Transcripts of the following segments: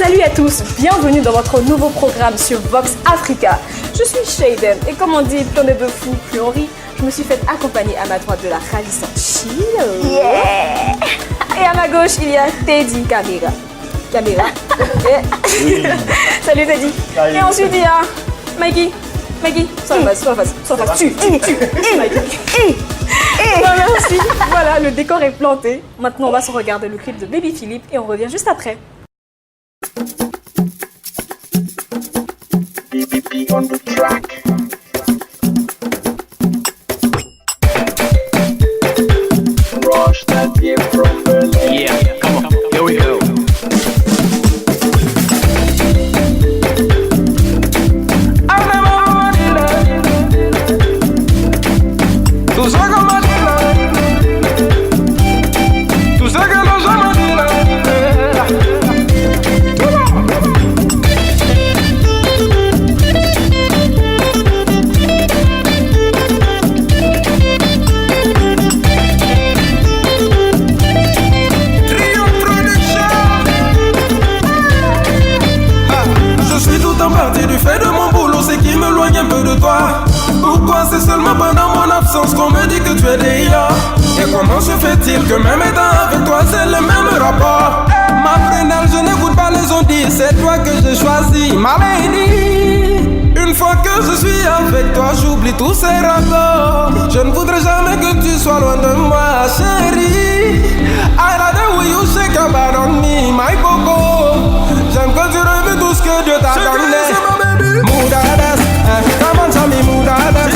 Salut à tous, bienvenue dans votre nouveau programme sur Vox Africa. Je suis Shayden et comme on dit, plus on est de fous, plus on rit. Je me suis fait accompagner à ma droite de la ravissante Chilo. Yeah. Et à ma gauche, il y a Teddy Camera. Salut Teddy. Salut. Et ensuite, il y a Mikey. Sur la face. Tu. Voilà, merci. Voilà, le décor est planté. Maintenant, on va se regarder le clip de Baby Philippe et on revient juste après. Yeah, come on, here we go. Pourquoi c'est seulement pendant mon absence qu'on me dit que tu es déjà? Et comment se fait-il que même étant avec toi c'est le même rapport? Ma prunelle, je n'écoute pas les ondits, c'est toi que j'ai choisi, ma lady. Une fois que je suis avec toi, j'oublie tous ces rapports. Je ne voudrais jamais que tu sois loin de moi, chérie. I like the way you shake your body on me, my coco. J'aime quand tu revis tout ce que Dieu t'a donné. Moudades, come on, tell me moudades.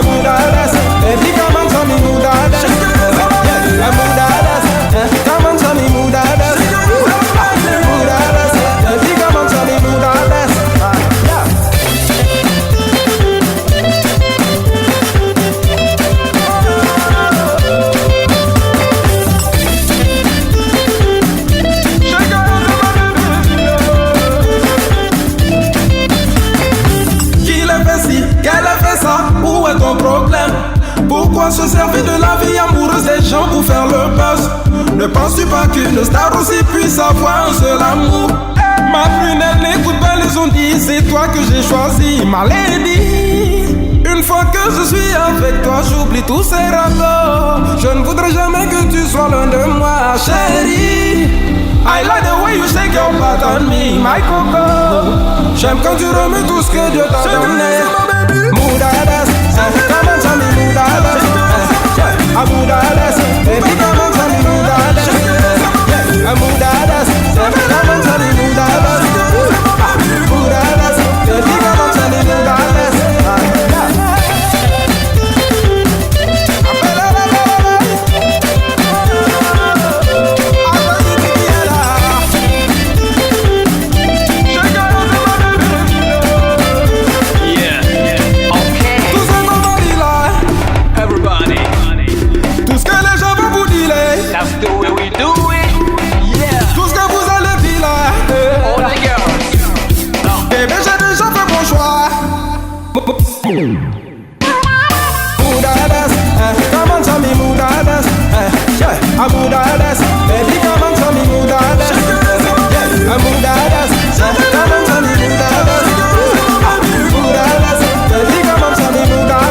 Moudades, baby, come on, tell me moudades. Moudades, come on, tell me moudades. Moudades, baby, come on, tell me moudades. Où est ton problème? Pourquoi se servir de la vie amoureuse des gens pour faire le buzz? Ne penses-tu pas qu'une star aussi puisse avoir un seul amour? Ma prunelle, n'écoute pas les ondits, c'est toi que j'ai choisi, ma lady. Une fois que je suis avec toi, j'oublie tous ces rapports. Je ne voudrais jamais que tu sois loin de moi, chérie. I like the way you shake your butt on me, my coco. J'aime quand tu remets tout ce que Dieu t'a donné. Moudades, come on, tell me moudades. Moudades, baby, come on, tell me moudades. Moudades, come on, tell me moudades. Moudades, baby, come on, tell me moudades. Moudades, come on, tell me moudades. Moudades, baby, come on, tell me moudades. Moudades, come on, tell me moudades. Moudades, baby, come on, tell me moudades.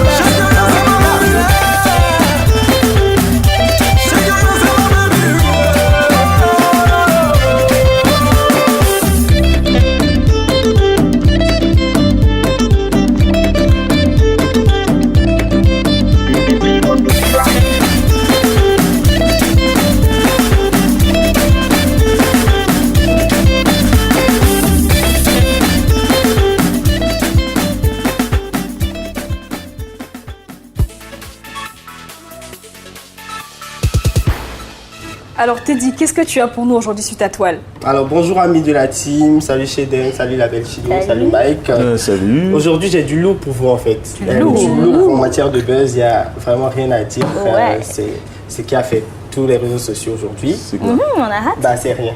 Alors Teddy, qu'est-ce que tu as pour nous aujourd'hui sur ta toile? Alors bonjour amis de la team, salut Shayden, salut la belle Chilo, salut Mike. Salut. Aujourd'hui j'ai du lourd pour vous en fait. Du lourd en matière de buzz, il n'y a vraiment rien à dire. Ouais. C'est ce qui a fait tous les réseaux sociaux aujourd'hui. C'est quoi? On a hâte. Bah c'est rien.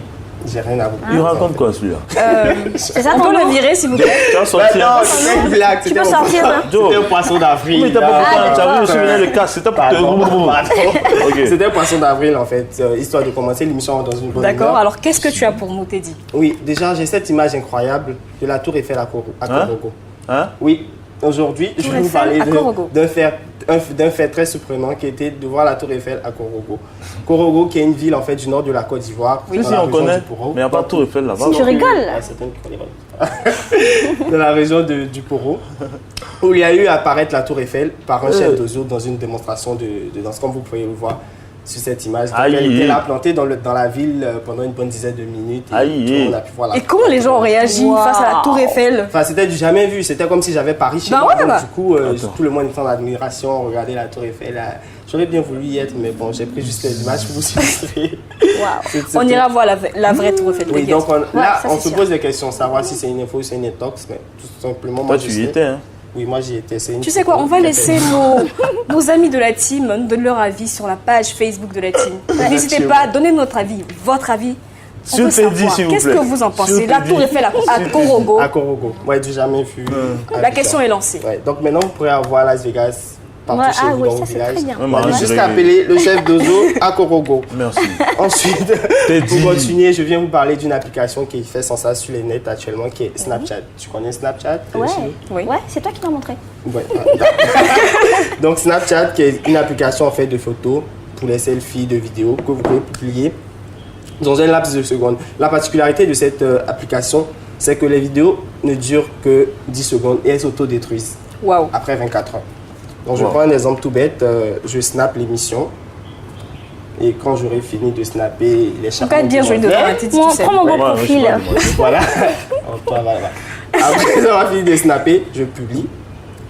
J'ai rien à vous Il raconte quoi celui-là? C'est ça On ton peut nom? le virer s'il vous plaît. Tu as Bah sorti non, c'était une blague. Tu peux sortir, hein? C'était un poisson d'avril. Mais t'as pas pourquoi, tu as vu, je souviens le cas, c'était pour te... Pardon. Ok. C'était un poisson d'avril en fait, histoire de commencer l'émission dans une bonne D'accord, humeur. alors qu'est-ce que tu as pour nous, Teddy? Oui, déjà j'ai cette image incroyable de la tour Eiffel à Korogo. Hein? Oui, aujourd'hui je vais vous Eiffel parler à Korogo. d'un fait très surprenant qui était de voir la tour Eiffel à Korogo. Korogo qui est une ville en fait du nord de la Côte d'Ivoire. Oui, dans si la on région connaît, du Poro. mais il n'y a pas de tour Eiffel là-bas. Tu rigoles? Ah, c'est une qui connaît pas. Dans la région du Poro, où il y a eu à apparaître la tour Eiffel par un chef d'oiseau dans une démonstration de danse, comme vous pouvez le voir sur cette image. Donc, Aïe. elle était là plantée dans la ville pendant une bonne dizaine de minutes. Et Aïe. tout le monde a pu voir la Et comment les gens ont réagi Wow. face à la tour Eiffel? Enfin, c'était du jamais vu. C'était comme si j'avais Paris chez Bah moi. ouais, Donc, bah. du coup, Attends. tout le monde était en admiration, regardait la tour Eiffel. J'aurais bien voulu y être, mais bon, j'ai pris juste les images pour vous illustrer. On ira voir la vraie tour Eiffel. Oui, t'inquiète. donc là, ça, on c'est se sûr. pose des questions, savoir si c'est une info ou c'est une intox, mais tout simplement, moi, Toi, je tu y sais. étais, hein? Oui, moi, j'y étais. C'est une Tu sais quoi, on va photo laisser nos amis de la team nous donner leur avis sur la page Facebook de la team. N'hésitez Merci. pas à donner notre avis, votre avis. On Sur veut Teddy, savoir. s'il vous Qu'est-ce plaît. que vous en pensez? Sur La Teddy. tour Eiffel à Korogo, À Korogo. Ouais, du jamais vu. la question est lancée. Ouais, donc maintenant, vous pourrez avoir Las Vegas partout Ouais, chez ah vous oui, dans ça vos c'est villages. très bien. Ouais, On moi, va je juste dirais- appeler le chef d'oiseau à Korogo. Merci. Ensuite, Teddy. pour continuer, je viens vous parler d'une application qui fait sensation sur les nets actuellement, qui est Snapchat. Tu connais Snapchat? Ouais, Oui. ouais, c'est toi qui m'as montré. Ouais. Donc Snapchat, qui est une application en fait de photos pour les selfies, de vidéos que vous pouvez publier dans un laps de secondes. La particularité de cette application, c'est que les vidéos ne durent que 10 secondes et elles s'autodétruisent Waouh. après 24 heures. Donc je Wow. prends un exemple tout bête, je snap l'émission et quand j'aurai fini de snapper les En chapeaux. cas de bien joué dedans, Teddy, Moi, tu sais. prends mon Ouais, bon ouais, je sais profil. pas, moi. Voilà. Voilà. Après avoir fini de snapper, je publie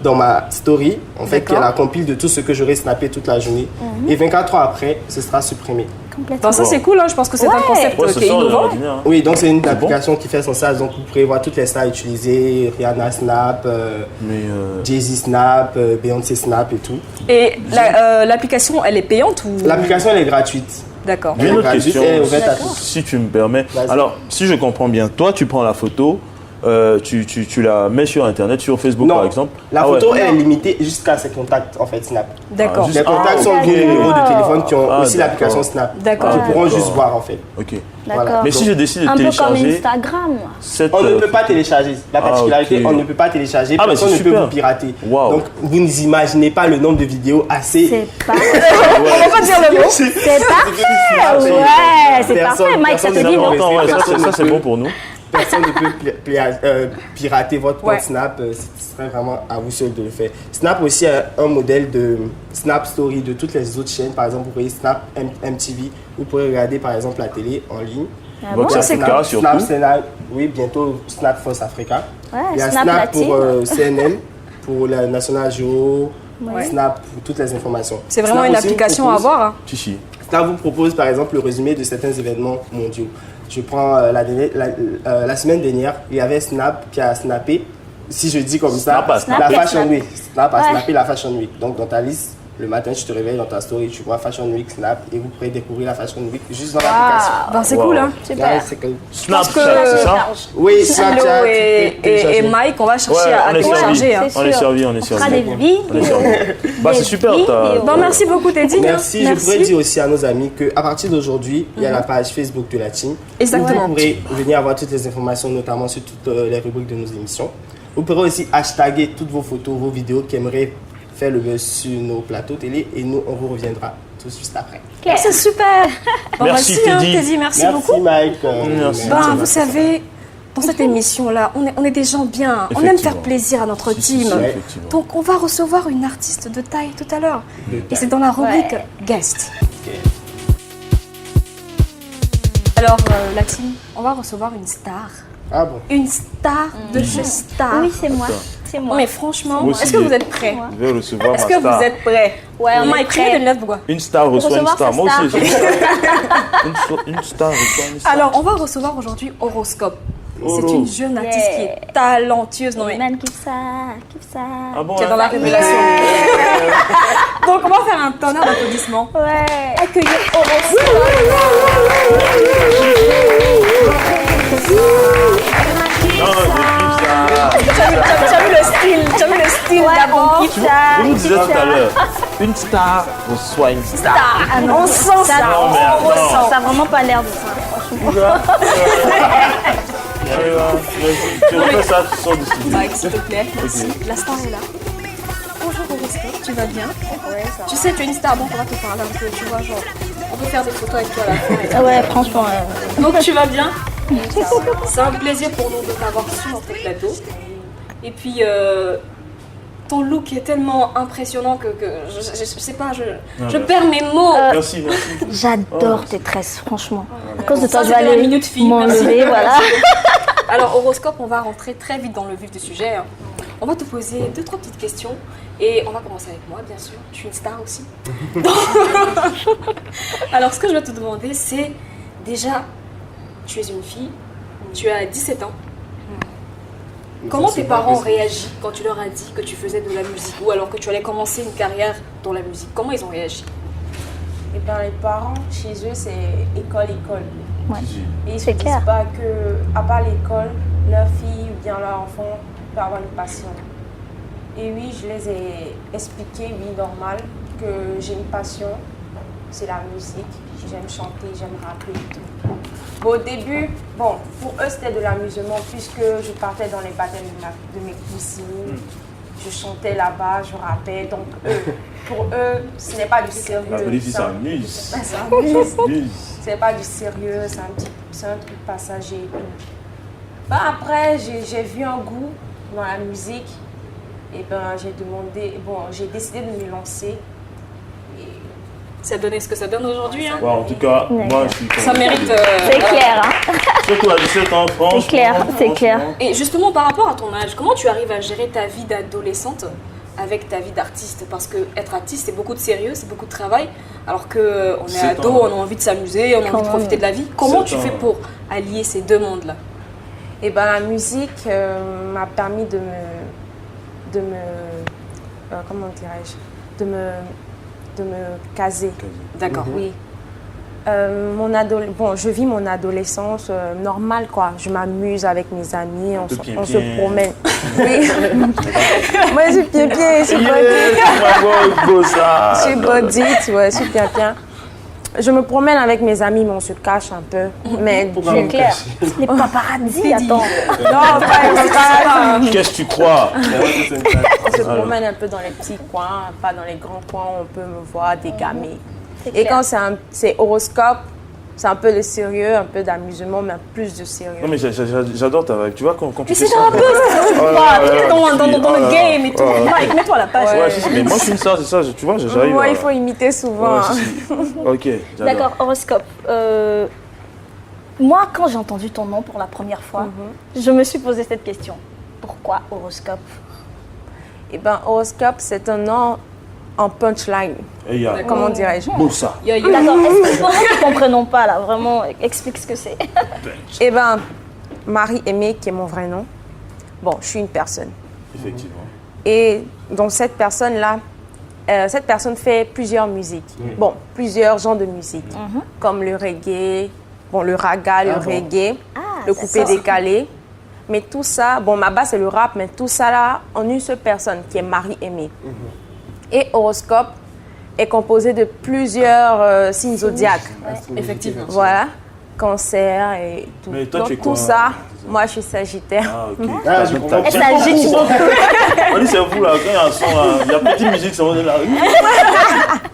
dans ma story, en fait, qui est D'accord. la compile de tout ce que j'aurai snappé toute la journée. Et 24 heures après, ce sera supprimé. Complètement. Bon, ça c'est cool, hein. Je pense que c'est un Ouais. concept Ouais, c'est qui est ça, innovant. l'ordinaire, hein. Oui, donc c'est une C'est bon. application qui fait son sens. Donc vous pourrez voir toutes les stars utilisées, Rihanna Snap, Mais Jay-Z Snap, Beyoncé Snap et tout. Et l'application, elle est payante ou... L'application, elle est gratuite. D'accord. j'ai une autre gratuite question, et ouverte à tous. si tu me permets. Vas-y. Alors, si je comprends bien, toi, tu prends la photo, tu la mets sur Internet, sur Facebook Non, par exemple. la Ah ouais. photo, elle est limitée jusqu'à ses contacts, en fait, Snap. D'accord. juste- Les contacts Ah, sont vos d'accord. numéros de téléphone qui ont Ah, aussi l'application d'accord. Snap. D'accord. Ils pourront D'accord. juste voir, en fait. Ok. Voilà. D'accord. Mais si je décide de Un peu comme télécharger Instagram. cette. On ne peut pas télécharger. La particularité, ok. on ne peut pas télécharger. Ah, mais Personne c'est ne peut super. vous pirater. Wow. Donc, vous n'imaginez pas le nombre de vidéos assez. C'est pas. On va pas dire le mot. C'est parfait. Ouais, c'est parfait. Mike, ça te dit non? Attends, ouais, ça c'est bon pour nous. Personne ne peut pirater votre compte Ouais. Snap. Ce serait vraiment à vous seul de le faire. Snap aussi a un modèle de Snap Story de toutes les autres chaînes. Par exemple, vous pourrez Snap MTV. Vous pourrez regarder par exemple la télé en ligne. Ah Vox bon? Africa surtout. Snap Sénat, oui, bientôt Snap Force Africa. Ouais, Il y a Snap Snap pour Latine. CNN, pour la National Geo, Ouais. Snap pour toutes les informations. C'est vraiment Snap une aussi vous application à propose- avoir. Hein. Chichi. Snap vous propose par exemple le résumé de certains événements mondiaux. Je prends la semaine dernière, il y avait Snap qui a snappé, si je dis comme ça, Snap a la snappé. Fashion Week. Snap a Ouais. snappé la Fashion Week. Donc dans ta liste, le matin, tu te réveilles dans ta story, tu vois Fashion Week Snap et vous pourrez découvrir la Fashion Week juste dans l'application. Ben, c'est Wow. cool, hein. Super. Là, c'est que- Snapchat, que- c'est ça? Oui, Silo Snapchat. tu peux et télécharger. Mike, on va chercher Ouais, à on est télécharger. servi. Hein. C'est On est sûr. servi, on est On fera servi. des On est vidéos. servi. Bah, c'est super. vidéos. Bon, merci beaucoup, Teddy. Merci. Je pourrais dire aussi à nos amis qu'à partir d'aujourd'hui, il y a la page Facebook de la team. Exactement. Vous pourrez venir avoir toutes les informations, notamment sur toutes les rubriques de nos émissions. Vous pourrez aussi hashtaguer toutes vos photos, vos vidéos qui aimeraient faire le buzz sur nos plateaux télé et nous, on vous reviendra tout juste après. C'est super. Bon, Merci, hein, Teddy. Teddy, merci beaucoup. Mike. Merci. Ben, vous savez, dans cette émission-là, on est des gens bien. On aime Effectivement. faire plaisir à notre Si, team. si, effectivement. Donc, on va recevoir une artiste de taille tout à l'heure. Et c'est dans la rubrique Ouais. Guest. Alors, la team, on va recevoir une star. Ah bon? Une star de chez Star. Oui, c'est moi. C'est Non, moi. mais franchement, Moi aussi, est-ce que vous êtes prêts? Je vais recevoir Est-ce ma que star. vous êtes prêts? Ouais, on est Mike, prêts. de neuf bois. Une star reçoit une recevoir star. sa Moi star. aussi, une star reçoit une star. Alors, on va recevoir aujourd'hui Horoscope. C'est Oh. une jeune artiste qui est talentueuse. Non, mais Man, kiffe ça. Ah bon, qui est hein? dans la révélation. Donc, on va faire un tonnerre d'applaudissements. Ouais. Accueillir Horoscope. style d'abord. on kiffe ça. Je vous disais tout à l'heure, une star reçoit une star. Ah non, On sent ça. Non, mais On attends. ressent. Ça a vraiment pas l'air de ça, franchement. Tu refais ça, tu sors du studio. Mike, s'il te plaît. Merci. La star est là. Bonjour Horoscope, tu vas bien? Ouais, ça va. Tu sais, tu es une star, donc on va te parler un peu, tu vois, genre, on peut faire des photos avec toi à la fin. Ah ouais, franchement. Donc tu vas bien? C'est un plaisir pour nous de t'avoir sur notre plateau. Et puis, ton look est tellement impressionnant que je sais pas, je perds mes mots. Merci, merci. J'adore tes tresses, franchement. À cause de Ça, toi, je vais c'était la aller minute fille, m'enlever, merci. voilà. Alors, Horoscope, on va rentrer très vite dans le vif du sujet. Hein. On va te poser 2-3 petites questions. Et on va commencer avec moi, bien sûr. Je suis une star aussi. Alors, ce que je vais te demander, c'est déjà, tu es une fille, tu as 17 ans. Comment tes parents ont réagi quand tu leur as dit que tu faisais de la musique ou alors que tu allais commencer une carrière dans la musique? Comment ils ont réagi? Et ben les parents, chez eux, c'est école. Ouais. Et ils ne se C'est disent clair. pas que, à part l'école, leur fille ou bien leur enfant peut avoir une passion. Et oui, je les ai expliqué, oui, normal, que j'ai une passion, c'est la musique. J'aime chanter, j'aime rapper et tout. Bon, au début, bon, pour eux, c'était de l'amusement puisque je partais dans les baptêmes de mes cousines. Je chantais là-bas, je rappais. Donc, pour eux, ce n'est pas du sérieux. La police c'est un- s'amuse. Ça s'amuse. S'amuse. C'est pas du sérieux, c'est un truc passager et tout. Ben après, j'ai vu un goût dans la musique et ben j'ai décidé de me lancer. Ça a donné ce que ça donne aujourd'hui. Hein. Bon, en tout cas, moi, je suis content. Ça mérite. C'est clair, hein. Surtout à 17 ans, franchement. C'est clair, c'est clair. Et justement, par rapport à ton âge, comment tu arrives à gérer ta vie d'adolescente avec ta vie d'artiste? Parce que être artiste, c'est beaucoup de sérieux, c'est beaucoup de travail. Alors que on est 7 ado, ans. on a envie de s'amuser, on a envie de profiter de la vie. Comment 7 tu ans. fais pour allier ces deux mondes-là? Et ben la musique m'a permis de me comment dirais-je, de me caser. D'accord. Oui. Je vis mon adolescence normale, quoi. Je m'amuse avec mes amis, on se promène. Oui. Moi, je suis pied-pied, je suis ça. je suis bodite, ouais, je suis bien. Je me promène avec mes amis, mais on se cache un peu. Mais C'est clair. Les paparazzis, attends. non, pas Qu'est-ce que tu crois? on se promène un peu dans les petits coins, pas dans les grands coins où on peut me voir dégamer. C'est Et clair. quand c'est horoscope, c'est un peu de sérieux, un peu d'amusement, mais plus de sérieux. Non, mais j'adore ta vibe. Tu vois, quand tu fais C'est ça. un peu dans le game et tout. Oh là là. Mike, mets-toi à la page. Ouais, mais moi, je suis une star, c'est ça. Tu vois, j'arrive. Moi, à- il faut imiter souvent. Ouais, hein. Ok, j'adore. D'accord, horoscope. Moi, quand j'ai entendu ton nom pour la première fois, je me suis posé cette question. Pourquoi horoscope? Eh ben, horoscope, c'est un nom en punchline. Et il y a Comment dirais-je? Bossa. D'accord, est-ce que pour nous qui ne comprenons pas là, vraiment, explique ce que c'est. Eh ben, Marie-Aimée, qui est mon vrai nom. Bon, je suis une personne. Effectivement. Et donc, cette personne-là, cette personne fait plusieurs musiques. Bon, plusieurs genres de musique. Comme le reggae, bon, le raga, le reggae, le coupé décalé. Mais tout ça, bon, ma base, c'est le rap, mais tout ça là, en une seule personne, qui est Marie-Aimée. Et horoscope est composé de plusieurs signes zodiaques. Effectivement. Voilà, cancer et tout. Mais toi, donc tu es quoi, tout ça, hein? moi je suis sagittaire. Ah, ok. Ah, je comprends. Et c'est un génie. On dit, c'est vous là, quand il y a un son là, il y a petite musique, ça va là.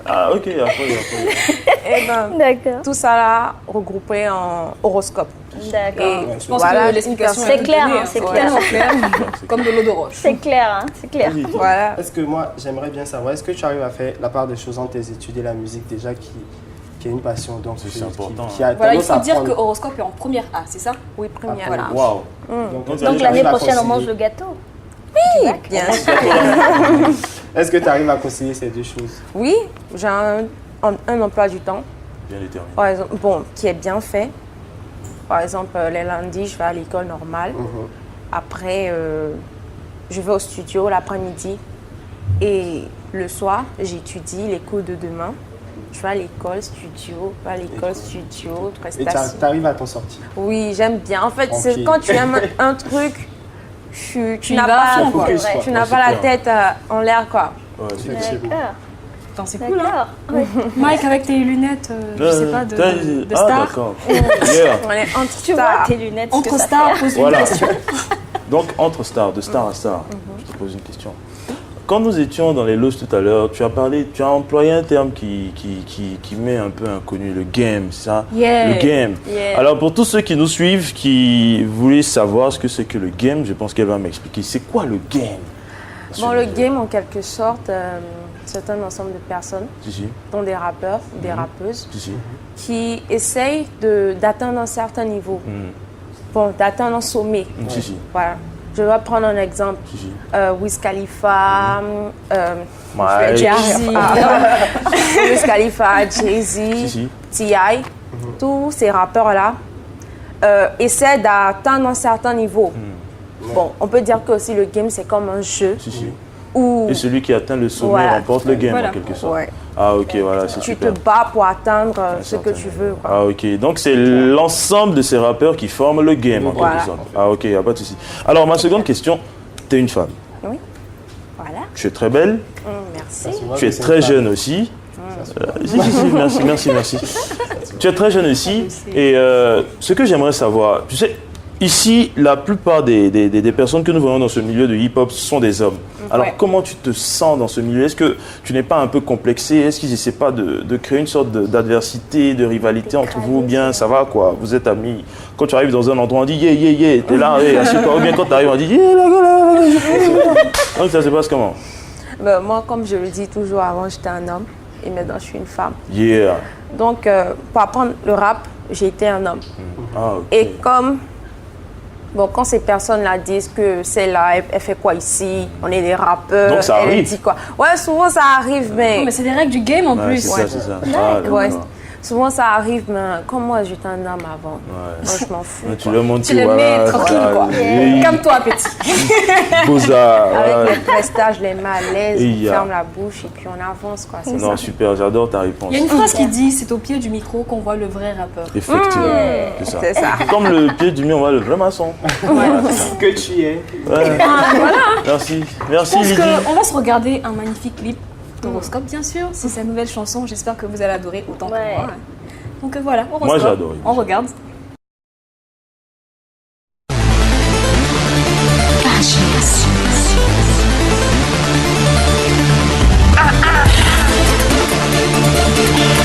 Ah, ok, après. Et ben, D'accord. tout ça là, regroupé en horoscope. D'accord. Et Je pense voilà, que l'explication C'est est clair, donnée, hein, c'est hein. clair. Tellement clair. Comme de l'eau de roche. C'est clair, hein, c'est clair. voilà. Est-ce que moi, j'aimerais bien savoir, est-ce que tu arrives à faire la part des choses entre tes études et la musique déjà qui est une passion donc C'est important, qui a Voilà, il tendance faut à dire que prendre- horoscope est en première A, c'est ça? Oui, première. Voilà. là. Waouh. Donc Donc l'année prochaine, on mange le gâteau. Bien sûr. Est-ce que tu arrives à concilier ces deux choses? Oui, j'ai un emploi du temps, Bien déterminé. par exemple, bon, qui est bien fait. Par exemple, les lundis, je vais à l'école normale. Après, je vais au studio l'après-midi. Et le soir, j'étudie les cours de demain. Je vais à l'école, studio, pas à l'école, studio, Et prestation. tu arrives à t'en sortir? Oui, j'aime bien. En fait, c'est Tranquille. quand tu aimes un truc, tu y n'as vas à pas, fond, quoi. tu n'as pas la tête en l'air, quoi. Ouais, c'est D'accord. Attends, c'est cool, hein. D'accord. Ouais. Mike, avec tes lunettes, je sais pas, de Ah, star. d'accord. Yeah. On est entre Tu vois stars. tes lunettes, ce que Entre ça stars, fait. pose une Voilà. question. Donc, entre stars, de star à star, je te pose une question. Quand nous étions dans les loges tout à l'heure, tu as employé un terme qui m'est un peu inconnu, le game, c'est ça? Yeah. Le game. Yeah. Alors, pour tous ceux qui nous suivent, qui voulaient savoir ce que c'est que le game, je pense qu'elle va m'expliquer. C'est quoi le game? Bon, le game, en quelque sorte, c'est un ensemble de personnes, Si, si, dont des rappeurs, des rappeuses, si, si. qui essayent d'atteindre un certain niveau. Bon, d'atteindre un sommet. Si, si. Voilà. Je vais prendre un exemple. Si, si. Wiz Khalifa, Mike. Jay-Z, Wiz Khalifa, Jay-Z, Si, si. T.I., tous ces rappeurs-là essaient d'atteindre un certain niveau. Bon, on peut dire que aussi le game, c'est comme un jeu Si, si. où Et celui qui atteint le sommet Voilà. remporte le game, Voilà. en quelque sorte. Ouais. Ah, ok, voilà, c'est tu te super. bats pour atteindre ce que certain. tu veux, quoi. Ah, ok. Donc, c'est l'ensemble de ces rappeurs qui forment le game, en Voilà. quelque sorte. Ah, ok, y a pas de souci. Alors, ma seconde question, tu es une femme. Oui. Voilà. Tu es très belle, Merci. tu es très jeune aussi. Si, merci. Tu es très jeune aussi. Et ce que j'aimerais savoir, tu sais, ici, la plupart des personnes que nous voyons dans ce milieu de hip-hop sont des hommes. Alors, Ouais. comment tu te sens dans ce milieu? Est-ce que tu n'es pas un peu complexé? Est-ce qu'ils n'essaient pas de créer une sorte d'adversité, de rivalité entre vous? Ou bien ça va, quoi? Vous êtes amis. Quand tu arrives dans un endroit, on dit yeah, yeah, yeah, t'es là, hey, assieds-toi. Ou bien quand tu arrives, on dit yeah, là. Donc, ça se passe comment? Ben, moi, comme je le dis toujours, avant, j'étais un homme et maintenant, je suis une femme. Yeah. Donc, pour apprendre le rap, j'ai été un homme. Ah, ok. Et comme, bon, quand ces personnes-là disent que celle-là, elle fait quoi ici? On est des rappeurs. Donc, ça elle arrive. dit quoi? Ouais, souvent ça arrive, mais. Mais c'est des règles du game en Ouais, plus. c'est ça. Ah, Ouais, d'accord. souvent ça arrive, mais comme moi, j'étais un homme avant. Ouais. Moi, je m'en fous. Mais tu le montres, Tu les mets tranquille, quoi. Calme-toi, petit. Beaux-arts. Avec voilà. les prestages, les malaises, Et on il y a- ferme la bouche et puis on avance, quoi. C'est Non, ça. super, j'adore ta réponse. Il y a une phrase qui dit c'est au pied du micro qu'on voit le vrai rappeur. Effectivement, c'est ça. C'est ça. Comme le pied du mur, on voit le vrai maçon. Que tu es. Ouais. Merci. Merci, Je pense Lydie. qu'on va se regarder un magnifique clip d'Horoscope, bien sûr. C'est sa nouvelle chanson. J'espère que vous allez adorer autant que Ouais. moi. Donc voilà, Horoscope. Moi, j'ai adoré. On regarde.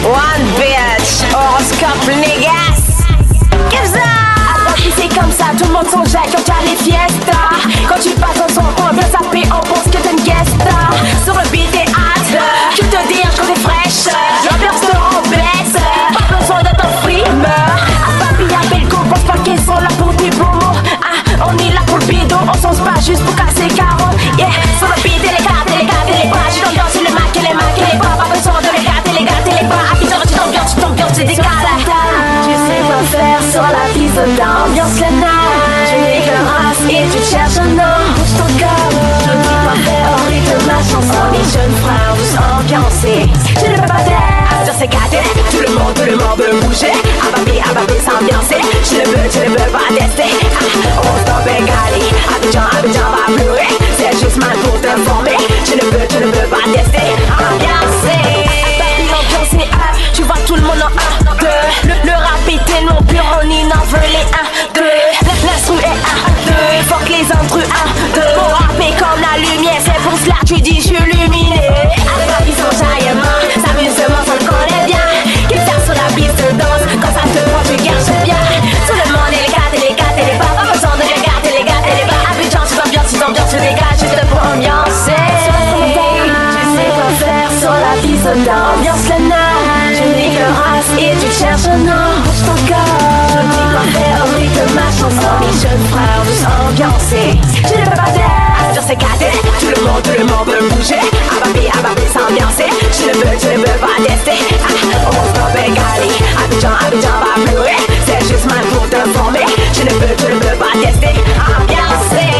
One bitch, horoscope niggas. Qu'est-ce que c'est comme ça, tout le monde songe à quand t'as les fiestas. Quand tu passes dans son coin, bien sapé, on pense que t'es une guest star. Sur le beat t'es hâte, que te dire quand t'es fraîche. L'ambiance te rend blesse, pas besoin d'être un frimeur. À papi, à Belco, pense pas qu'ils sont là pour des bons mots. Ah, on est là pour le bidon, on songe pas juste pour casser carreaux. Yeah, sur le beat, les cartes, les bras. J'ai l'ambiance, les macs et les bras. Pas besoin de les gâter, les bras. Habitude, tu t'ambiances, c'est décalé. Tu sais quoi faire sur la piste d'ambiance, le night. Tu éclairas et tu cherches un nom. Bouge ton corps, je ne dis pas faire au rythme de ma chanson. Les jeunes frères, tous ambiancés. Je ne peux pas taire, sur ces gâtés. Tout le monde veut bouger. Ababi, s'ambiancer. Je ne veux pas tester. On stop Bengali. Abidjan va pleurer. C'est juste mal pour te former. Je ne veux pas tester. Ambiancer. L'ambiance est tu vois tout le monde en 1, 2. Le rap est tellement pur, on en veut les 1, 2. L'instru est 1, 2. Faut que les intrus 1, 2. Pour rapper comme la lumière, c'est pour cela que tu dis je suis luminé. Avec la puissance jaillement, s'amusement, ça le connaît bien. Qu'ils savent sur la piste de danse, quand ça te prend, tu gâches bien. Tout le monde est les gars, les bas. Pas besoin de les gâter, les bas. Abidjan, tu t'ambiances, tu dégages, juste pour ambiancer. Tu sais quoi faire sur la piste d'ambiance, le night. Tu n'éclairas et tu cherches un nom. Bouge ton corps, je ne dis pas faire au rythme de ma chanson. Les jeunes frères tous ambiancés. Je ne peux pas taire, sur ces gâtés. Tout le monde veut bouger. Ababi, s'ambiancer. Je ne veux pas tester. On stop Bengali. Abidjan va pleurer. C'est juste mal pour te former. Je ne veux pas tester. Ambiancer.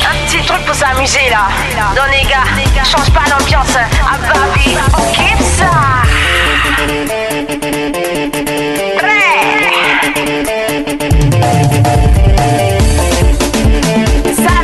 Un petit truc pour s'amuser là. Dans les gars, change pas l'ambiance. Ababi, on kiffe ça. Ça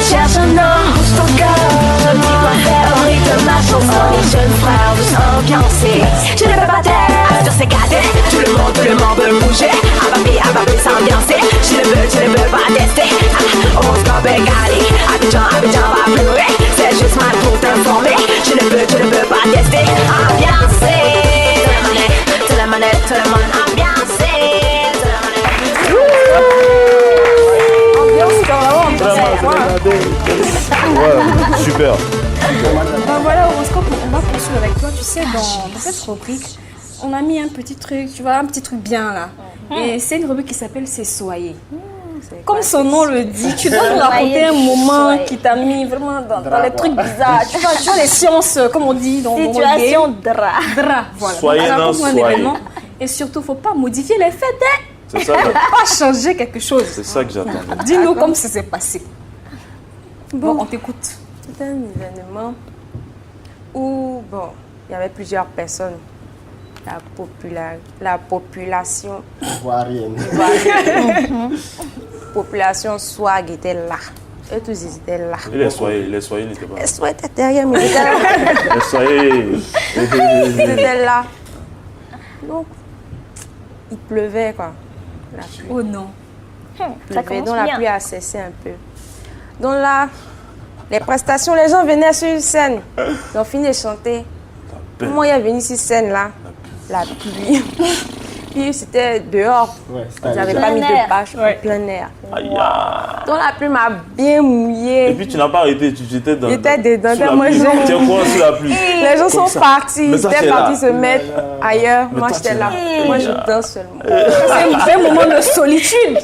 cherche un homme pour ton cœur qui doit faire au rythme de ma chanson. Les jeunes frères veulent s'ambiancer. Je ne peux pas taire sur ces cadets. Tout le monde veut bouger. Ababi, s'ambiancer. Je ne veux pas tester. Horoscope égalé. Abidjan va pleurer. C'est juste mal pour t'informer. Je ne veux pas tester. Ambiancer. Tout le monde ambiancer. Ouais, super. Ben voilà, horoscope, on va poursuivre avec toi. Tu sais, dans cette rubrique, on a mis un petit truc, tu vois, un petit truc bien là. Et c'est une rubrique qui s'appelle C'est Soyez. Comme son nom le dit, tu dois nous raconter un moment qui t'a mis vraiment dans les trucs bizarres. Tu vois les sciences, comme on dit dans le Situation drap. voilà. Soyez Donc, non, raconte-moi un soyez. événement. Et surtout, faut pas modifier les faits, hein. C'est ça, Pas changer quelque chose. c'est ça que j'attendais. Dis-nous comme ça s'est passé. Bon, on t'écoute. C'était un événement où, bon, il y avait plusieurs personnes. La population Ivoirienne. population swag était là. Eux tous, ils étaient là. Et les soyez n'étaient pas. Les swag étaient derrière, mais ils étaient là. Les soyez. Ils étaient là. Donc, il pleuvait, quoi. La pluie. Oh non. Ça Pleuvait, commence donc la bien. pluie a cessé un peu. Donc là, les prestations, les gens venaient sur une scène. Ils ont fini de chanter. Comment il est venu sur scène là? La pluie. Puis c'était dehors. Ouais, Ils n'avaient c'était pas mis Plein de air. bâche en plein air. Aïe, aïe. Donc la pluie m'a bien mouillée. Et puis tu n'as pas arrêté, tu étais dans. J'étais dedans, sous la moi, pluie. je- Tu es quoi sous la pluie? Les gens sont ça. partis. Mais toi, Ils tu étaient es là. partis se mettre ailleurs. Moi, toi, j'étais tu es là. là. Moi, je danse seulement. C'est un moment de solitude.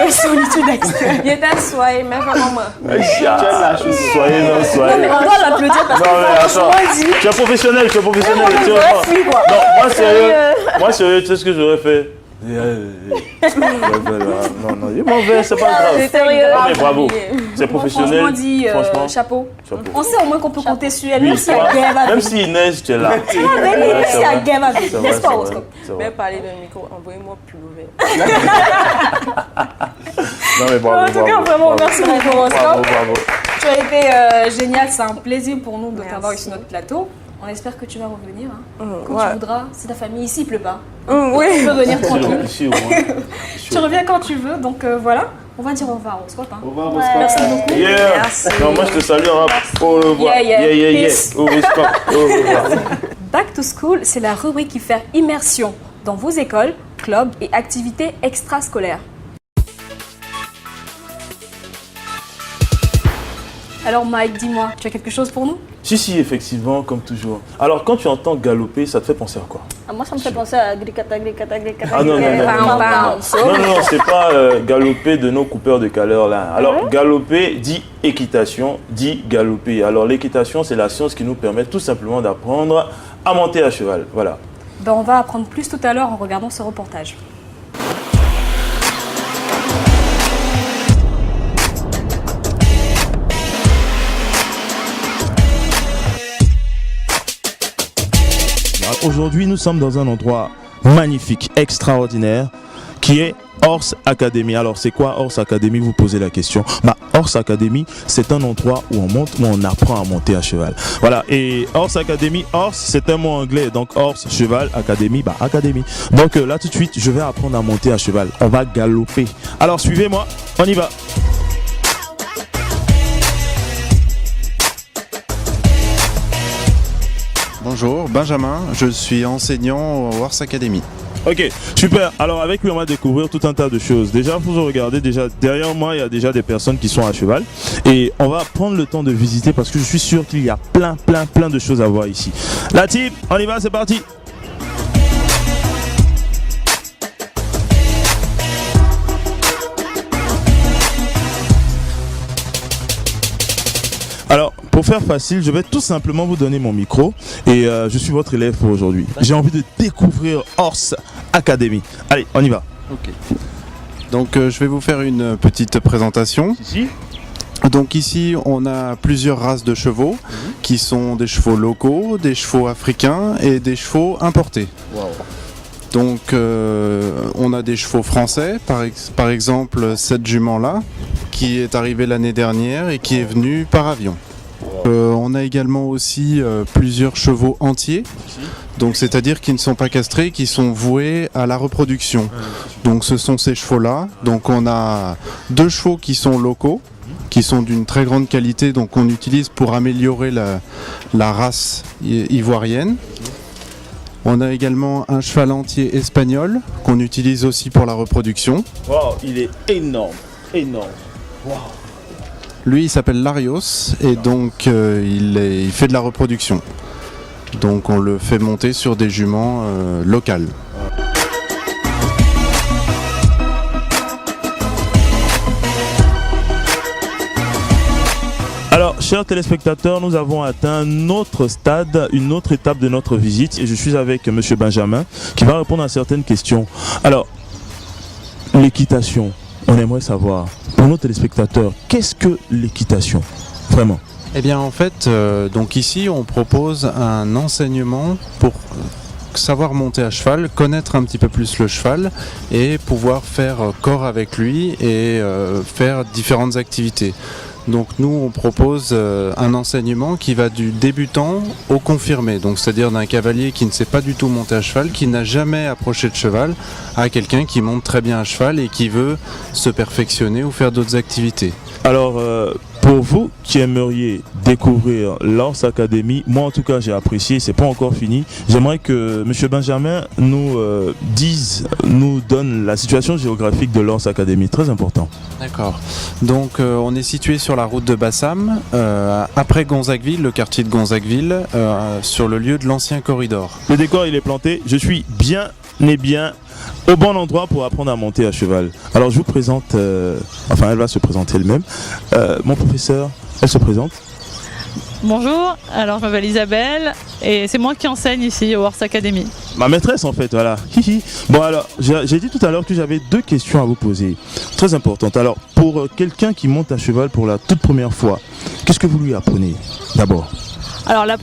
De solitude extrême. J'étais soyée, mais vraiment. Aïe, aïe. Soyez non, Non, mais soyez. on doit l'applaudir parce Non, mais que attends, franchement, dit. tu es professionnel, tu es professionnel. Tu vois pas. Non, moi sérieux, tu sais ce que j'aurais fait? Non, il est mauvais, c'est pas grave. Sérieux. Non, mais bravo, c'est professionnel. Franchement, dit Franchement, chapeau. chapeau. On sait au moins qu'on peut compter sur elle, Oui, même si toi, la guerre va même venir. s'il neige, tu es là. Même si la guerre va venir. C'est vrai, N'est-ce pas, c'est horoscope? vrai, c'est Mais vrai. parler dans le micro, envoyez-moi plus ouvert. Non, mais bravo, En tout cas, bravo, vraiment, bravo. merci beaucoup, Bravo, horoscope. bravo. Tu as été génial, c'est un plaisir pour nous de Merci. t'avoir ici sur notre plateau. On espère que tu vas revenir. Hein. Quand ouais. tu voudras, c'est ta famille ici, il pleut pas. Oui. Tu peux venir Ici, tranquille. ici, au moins. Tu reviens quand tu veux, donc voilà. On va dire au revoir, horoscope. Hein. Au revoir, Merci beaucoup. Yeah. Non, moi je te salue en rap. Au revoir. Yeah. Peace. Au revoir. Au revoir. Back to School, c'est la rubrique qui fait immersion dans vos écoles, clubs et activités extrascolaires. Alors Mike, dis-moi, tu as quelque chose pour nous? Si, effectivement, comme toujours. Alors, quand tu entends galoper, ça te fait penser à quoi? Ah, moi, ça me fait penser à gricata. Ah non, non, c'est pas galoper de nos coupeurs de caleur là. Alors, galoper dit équitation, dit galoper. Alors, l'équitation, c'est la science qui nous permet tout simplement d'apprendre à monter à cheval. Voilà. Ben, on va apprendre plus tout à l'heure en regardant ce reportage. Aujourd'hui, nous sommes dans un endroit magnifique, extraordinaire, qui est Horse Academy. Alors, c'est quoi Horse Academy? Vous posez la question. Horse Academy, c'est un endroit où on monte, où on apprend à monter à cheval. Voilà. Et Horse Academy, horse, c'est un mot anglais. Donc, horse, cheval, académie, académie. Donc, là, tout de suite, je vais apprendre à monter à cheval. On va galoper. Alors, suivez-moi. On y va. Bonjour, Benjamin, je suis enseignant au Horse Academy. Ok, super. Alors avec lui, on va découvrir tout un tas de choses. Déjà, vous regardez, déjà derrière moi, il y a déjà des personnes qui sont à cheval. Et on va prendre le temps de visiter parce que je suis sûr qu'il y a plein de choses à voir ici. La team, on y va, c'est parti. Alors, pour faire facile, je vais tout simplement vous donner mon micro et je suis votre élève pour aujourd'hui. J'ai envie de découvrir Horse Academy. Allez, on y va. Ok. Donc je vais vous faire une petite présentation. Ici. Donc ici, on a plusieurs races de chevaux qui sont des chevaux locaux, des chevaux africains et des chevaux importés. Wow. Donc on a des chevaux français, par exemple cette jument là, qui est arrivé l'année dernière et qui est venu par avion. On a également aussi plusieurs chevaux entiers, donc c'est-à-dire qui ne sont pas castrés, qui sont voués à la reproduction. Donc ce sont ces chevaux-là. Donc on a 2 chevaux qui sont locaux, qui sont d'une très grande qualité, donc qu'on utilise pour améliorer la race ivoirienne. On a également un cheval entier espagnol qu'on utilise aussi pour la reproduction. Wow, il est énorme, énorme. Wow. Lui, il s'appelle Larios et donc il fait de la reproduction. Donc on le fait monter sur des juments locales. Alors, chers téléspectateurs, nous avons atteint notre stade, une autre étape de notre visite et je suis avec M. Benjamin qui va répondre à certaines questions. Alors, l'équitation, on aimerait savoir, pour nos téléspectateurs, qu'est-ce que l'équitation, vraiment? Eh bien en fait, donc ici on propose un enseignement pour savoir monter à cheval, connaître un petit peu plus le cheval et pouvoir faire corps avec lui et faire différentes activités. Donc nous on propose un enseignement qui va du débutant au confirmé, donc c'est-à-dire d'un cavalier qui ne sait pas du tout monter à cheval, qui n'a jamais approché de cheval, à quelqu'un qui monte très bien à cheval et qui veut se perfectionner ou faire d'autres activités. Alors, pour vous qui aimeriez découvrir Lors Academy, moi en tout cas j'ai apprécié, c'est pas encore fini. J'aimerais que M. Benjamin nous donne la situation géographique de Lors Academy, très important. D'accord. Donc on est situé sur la route de Bassam, après Gonzagueville, le quartier de Gonzagueville, sur le lieu de l'ancien corridor. Le décor il est planté, je suis bien au bon endroit pour apprendre à monter à cheval. Alors je vous présente, elle va se présenter elle-même. Mon professeur, elle se présente. Bonjour, alors je m'appelle Isabelle et c'est moi qui enseigne ici au Horse Academy. Ma maîtresse en fait, voilà. Bon alors, j'ai dit tout à l'heure que j'avais 2 questions à vous poser, très importantes. Alors, pour quelqu'un qui monte à cheval pour la toute première fois, qu'est-ce que vous lui apprenez d'abord? Alors la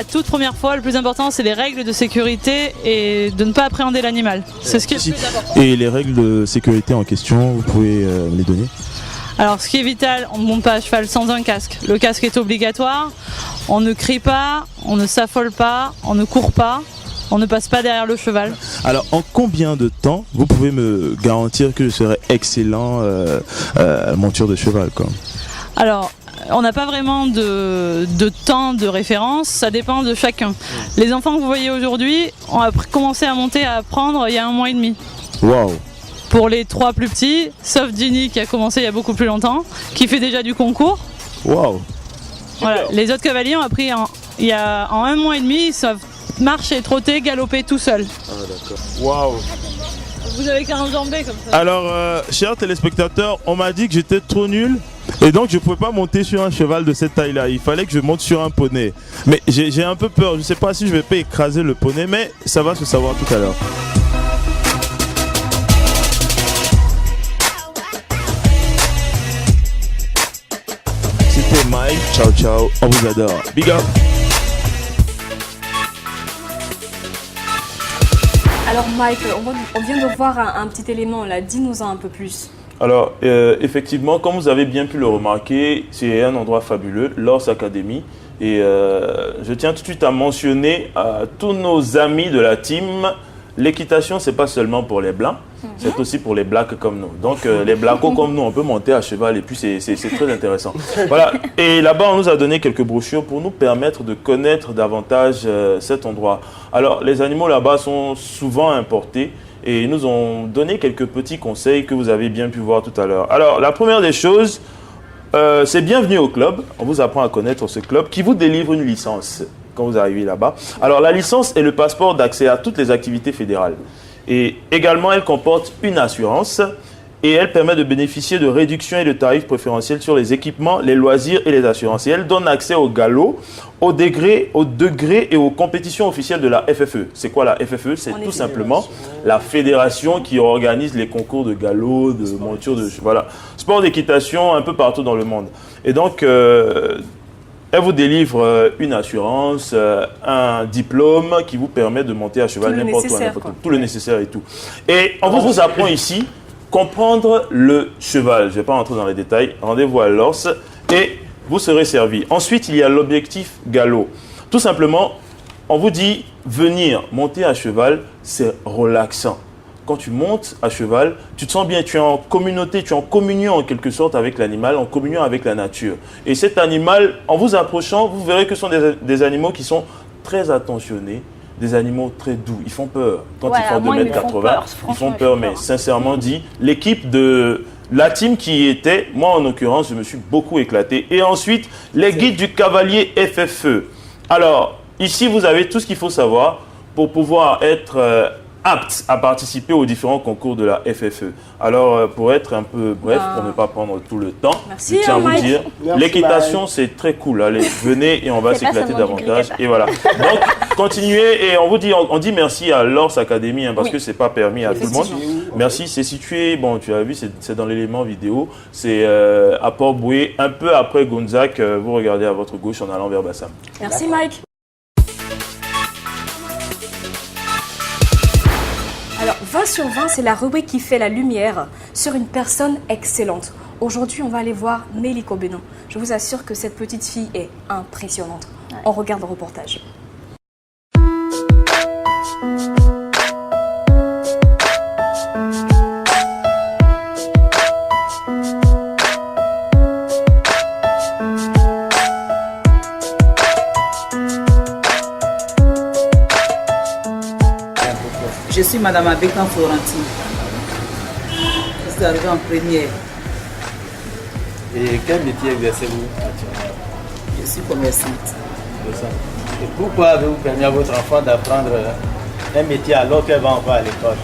toute première fois, le plus important c'est les règles de sécurité et de ne pas appréhender l'animal. C'est ce qui est le plus important. Et les règles de sécurité en question, vous pouvez les donner? Alors ce qui est vital, on ne monte pas à cheval sans un casque. Le casque est obligatoire, on ne crie pas, on ne s'affole pas, on ne court pas, on ne passe pas derrière le cheval. Alors en combien de temps vous pouvez me garantir que je serai excellent monture de cheval quoi? Alors on n'a pas vraiment de temps de référence, ça dépend de chacun. Les enfants que vous voyez aujourd'hui ont commencé à monter, à apprendre il y a 1 mois et demi. Waouh! Pour les 3 plus petits, sauf Ginny qui a commencé il y a beaucoup plus longtemps, qui fait déjà du concours. Waouh! Voilà. Les autres cavaliers ont appris en 1 mois et demi, ils savent marcher, trotter, galoper tout seuls. Ah d'accord. Waouh! Vous avez qu'à enjamber comme ça. Alors, chers téléspectateurs, on m'a dit que j'étais trop nul et donc je ne pouvais pas monter sur un cheval de cette taille-là. Il fallait que je monte sur un poney. Mais j'ai un peu peur. Je ne sais pas si je vais pas écraser le poney, mais ça va se savoir tout à l'heure. C'était Mike. Ciao, ciao. On vous adore. Big up. Alors Mike, on vient de voir un petit élément là, dis-nous-en un peu plus. Alors, effectivement, comme vous avez bien pu le remarquer, c'est un endroit fabuleux, Lors Academy. Et je tiens tout de suite à mentionner à tous nos amis de la team, l'équitation, c'est pas seulement pour les blancs, c'est aussi pour les blacks comme nous. Donc, les blancos comme nous, on peut monter à cheval et puis c'est très intéressant. Voilà. Et là-bas, on nous a donné quelques brochures pour nous permettre de connaître davantage cet endroit. Alors, les animaux là-bas sont souvent importés. Et ils nous ont donné quelques petits conseils que vous avez bien pu voir tout à l'heure. Alors, la première des choses, c'est bienvenue au club. On vous apprend à connaître ce club qui vous délivre une licence quand vous arrivez là-bas. Alors, la licence est le passeport d'accès à toutes les activités fédérales. Et également, elle comporte une assurance et elle permet de bénéficier de réductions et de tarifs préférentiels sur les équipements, les loisirs et les assurances. Et elle donne accès au galop, au degré et aux compétitions officielles de la FFE. C'est quoi la FFE? C'est tout simplement la fédération qui organise les concours de galop, de monture, de voilà, sport d'équitation un peu partout dans le monde. Et donc, elle vous délivre une assurance, un diplôme qui vous permet de monter à cheval n'importe où, tout le nécessaire et tout. Et on vous apprend ici comprendre le cheval. Je ne vais pas rentrer dans les détails. Rendez-vous à l'ORS et vous serez servi. Ensuite, il y a l'objectif galop. Tout simplement, on vous dit, venir monter à cheval, c'est relaxant. Quand tu montes à cheval, tu te sens bien, tu es en communauté, tu es en communion en quelque sorte avec l'animal, en communion avec la nature. Et cet animal, en vous approchant, vous verrez que ce sont des animaux qui sont très attentionnés, des animaux très doux. Ils font peur. Quand ils font 2,80 m, ils font peur. Mais sincèrement dit, l'équipe de la team qui était, moi en l'occurrence, je me suis beaucoup éclaté. Et ensuite, les guides du cavalier FFE. Alors, ici, vous avez tout ce qu'il faut savoir pour pouvoir être apte à participer aux différents concours de la FFE. Alors, pour être un peu bref, pour ne pas prendre tout le temps, je tiens à vous dire, l'équitation, c'est très cool. Allez, venez et on va s'éclater davantage. Et voilà. Donc, continuez et on dit merci à l'Ors Academy parce que c'est pas permis à tout le monde. Merci, c'est situé, bon, tu as vu, c'est dans l'élément vidéo. C'est à Port-Boué, un peu après Gonzac. Vous regardez à votre gauche en allant vers Bassam. Merci Mike. Alors, 20 sur 20, c'est la rubrique qui fait la lumière sur une personne excellente. Aujourd'hui, on va aller voir Nelly Kobenon. Je vous assure que cette petite fille est impressionnante. On regarde le reportage. Je suis Madame Abékan Florentine. Je suis arrivée en première. Et quel métier exercez-vous actuellement? Je suis commerçante. Et pourquoi avez-vous permis à votre enfant d'apprendre un métier alors qu'elle va encore à l'école?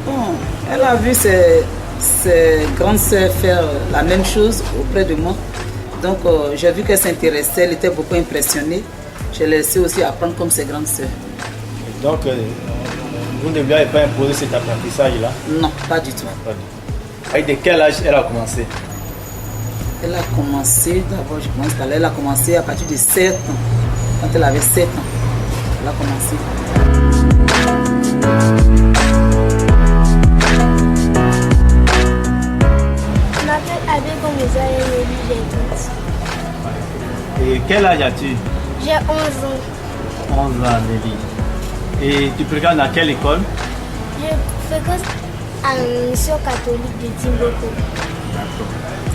Bon, elle a vu ses grandes sœurs faire la même chose auprès de moi. Donc j'ai vu qu'elle s'intéressait, elle était beaucoup impressionnée. Je l'ai laissé aussi apprendre comme ses grandes sœurs. Donc, vous ne lui avez pas imposé cet apprentissage-là? Non, pas du tout. Avec de quel âge elle a commencé? Elle a commencé, d'abord je pense qu'elle a commencé à partir de 7 ans. Quand elle avait 7 ans, elle a commencé. Je m'appelle Abékan Nelly. Et quel âge as-tu? J'ai 11 ans. 11 ans, Nelly. Et tu fréquentes dans quelle école? Je fréquente à la mission catholique de Timboko.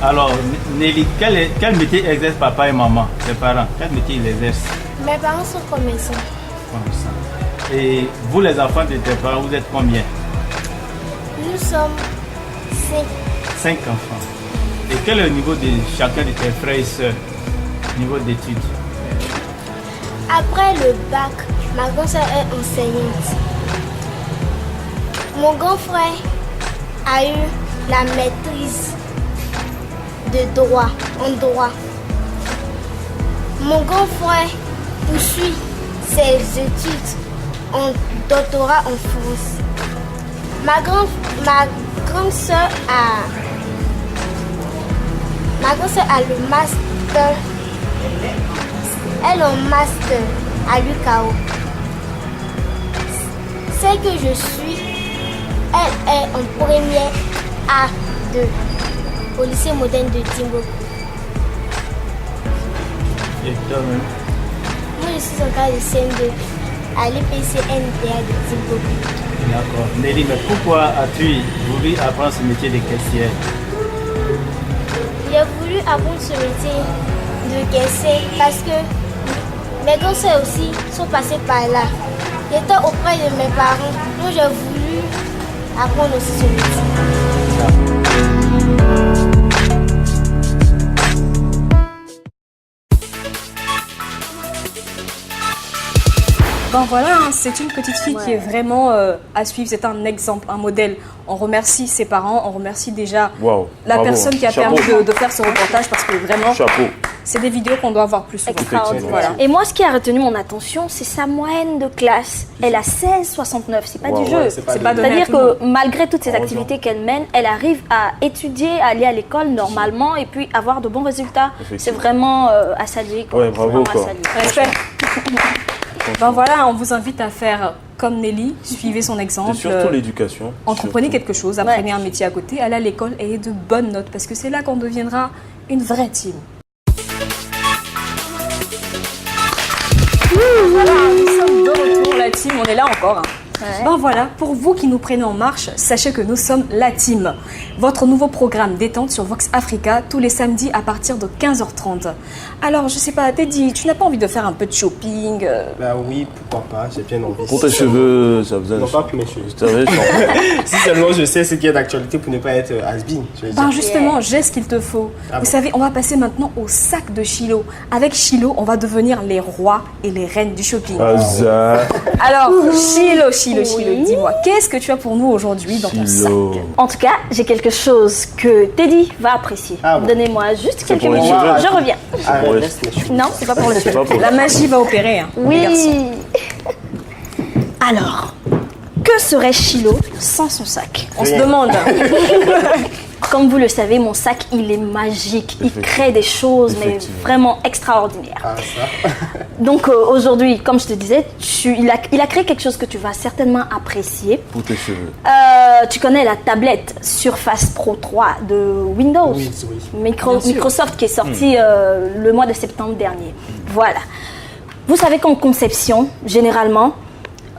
Alors, Nelly, quel métier exercent papa et maman, tes parents? Quel métier ils exercent? Mes parents sont commerçants. Et vous, les enfants de tes parents, vous êtes combien? Nous sommes 5. 5 enfants. Et quel est le niveau de chacun de tes frères et sœurs, niveau d'études? Après le bac, ma grande sœur est enseignante. Mon grand frère a eu la maîtrise de droit, en droit. Mon grand frère poursuit ses études en doctorat en France. Ma grande sœur a le master. Elle a un master à l'UCAO. Celle que je suis, elle est en première A2 au lycée moderne de Timboko. Et toi-même? Moi, je suis en classe de CM2 à l'EPCNTA de Timboko. D'accord. Nelly, mais pourquoi as-tu voulu apprendre ce métier de caissière? J'ai voulu apprendre ce métier de caissière parce que mes grands soeurs aussi sont passées par là. J'étais auprès de mes parents, donc j'ai voulu apprendre aussi ce métier. Ben voilà, hein, c'est une petite fille qui est vraiment à suivre, c'est un exemple, un modèle. On remercie ses parents, on remercie déjà la personne qui a permis de faire ce reportage parce que vraiment, c'est des vidéos qu'on doit voir plus souvent. Voilà. Et moi, ce qui a retenu mon attention, c'est sa moyenne de classe. Elle a 16,69, c'est pas du jeu. C'est-à-dire que malgré toutes ces activités qu'elle mène, elle arrive à étudier, à aller à l'école normalement et puis avoir de bons résultats. C'est vraiment à saluer. Ouais, bravo. Ben voilà, on vous invite à faire comme Nelly, suivez son exemple. Et surtout l'éducation. Entreprenez quelque chose, apprenez un métier à côté, allez à l'école et ayez de bonnes notes parce que c'est là qu'on deviendra une vraie team. Voilà, nous sommes de retour, la team, on est là encore. Ben voilà, pour vous qui nous prenez en marche, sachez que nous sommes la team. Votre nouveau programme détente sur Vox Africa tous les samedis à partir de 15h30. Alors, je sais pas, Teddy, tu n'as pas envie de faire un peu de shopping Bah oui, pourquoi pas, j'ai bien envie. Pour tes cheveux, ça faisait... Non, pas pour mes cheveux. Vrai, si seulement je sais ce qui est d'actualité pour ne pas être has-been. Ben justement, j'ai ce qu'il te faut. Vous savez, on va passer maintenant au sac de Chilo. Avec Chilo, on va devenir les rois et les reines du shopping. Alors, Chilo, dis-moi, qu'est-ce que tu as pour nous aujourd'hui dans ton sac? En tout cas, j'ai quelque chose que Teddy va apprécier. Donnez-moi juste quelques minutes, je reviens. Non, c'est pas pour le cheveu. La magie va opérer. Oui. Alors, que serait Chilo sans son sac? On se demande. Comme vous le savez, mon sac, il est magique. Il crée des choses, mais vraiment extraordinaires. Donc aujourd'hui, comme je te disais, il a créé quelque chose que tu vas certainement apprécier. Pour tes cheveux. Tu connais la tablette Surface Pro 3 de Windows, Microsoft, qui est sortie le mois de septembre dernier. Voilà. Vous savez qu'en conception, généralement,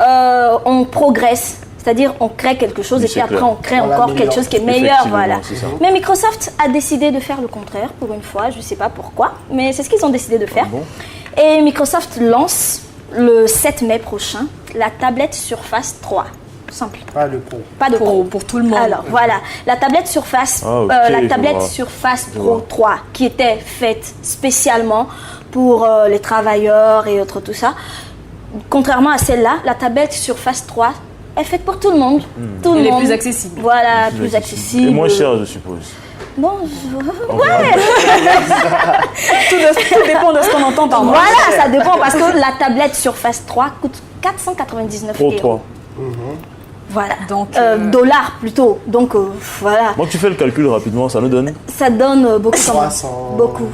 on progresse. C'est-à-dire, on crée quelque chose et puis après, on crée encore quelque chose qui est meilleur. Voilà. Mais Microsoft a décidé de faire le contraire pour une fois. Je ne sais pas pourquoi, mais c'est ce qu'ils ont décidé de faire. Et Microsoft lance le 7 mai prochain la tablette Surface 3. Simple. Pas le Pro. Pas de Pro. Pour tout le monde. Alors, voilà. La tablette Surface, Surface Pro 3 qui était faite spécialement pour les travailleurs et autres, tout ça. Contrairement à celle-là, la tablette Surface 3 est faite pour tout le monde. Tout le monde. Elle est plus accessible. Voilà, plus accessible. Et moins cher, je suppose. Bon, ouais. tout dépend de ce qu'on entend par moi. Voilà, ça dépend parce que la tablette Surface 3 coûte 499 Pro €. 3. Voilà, donc dollars plutôt. Donc voilà. Moi, tu fais le calcul rapidement, ça nous donne? Ça donne beaucoup. 300. Beaucoup.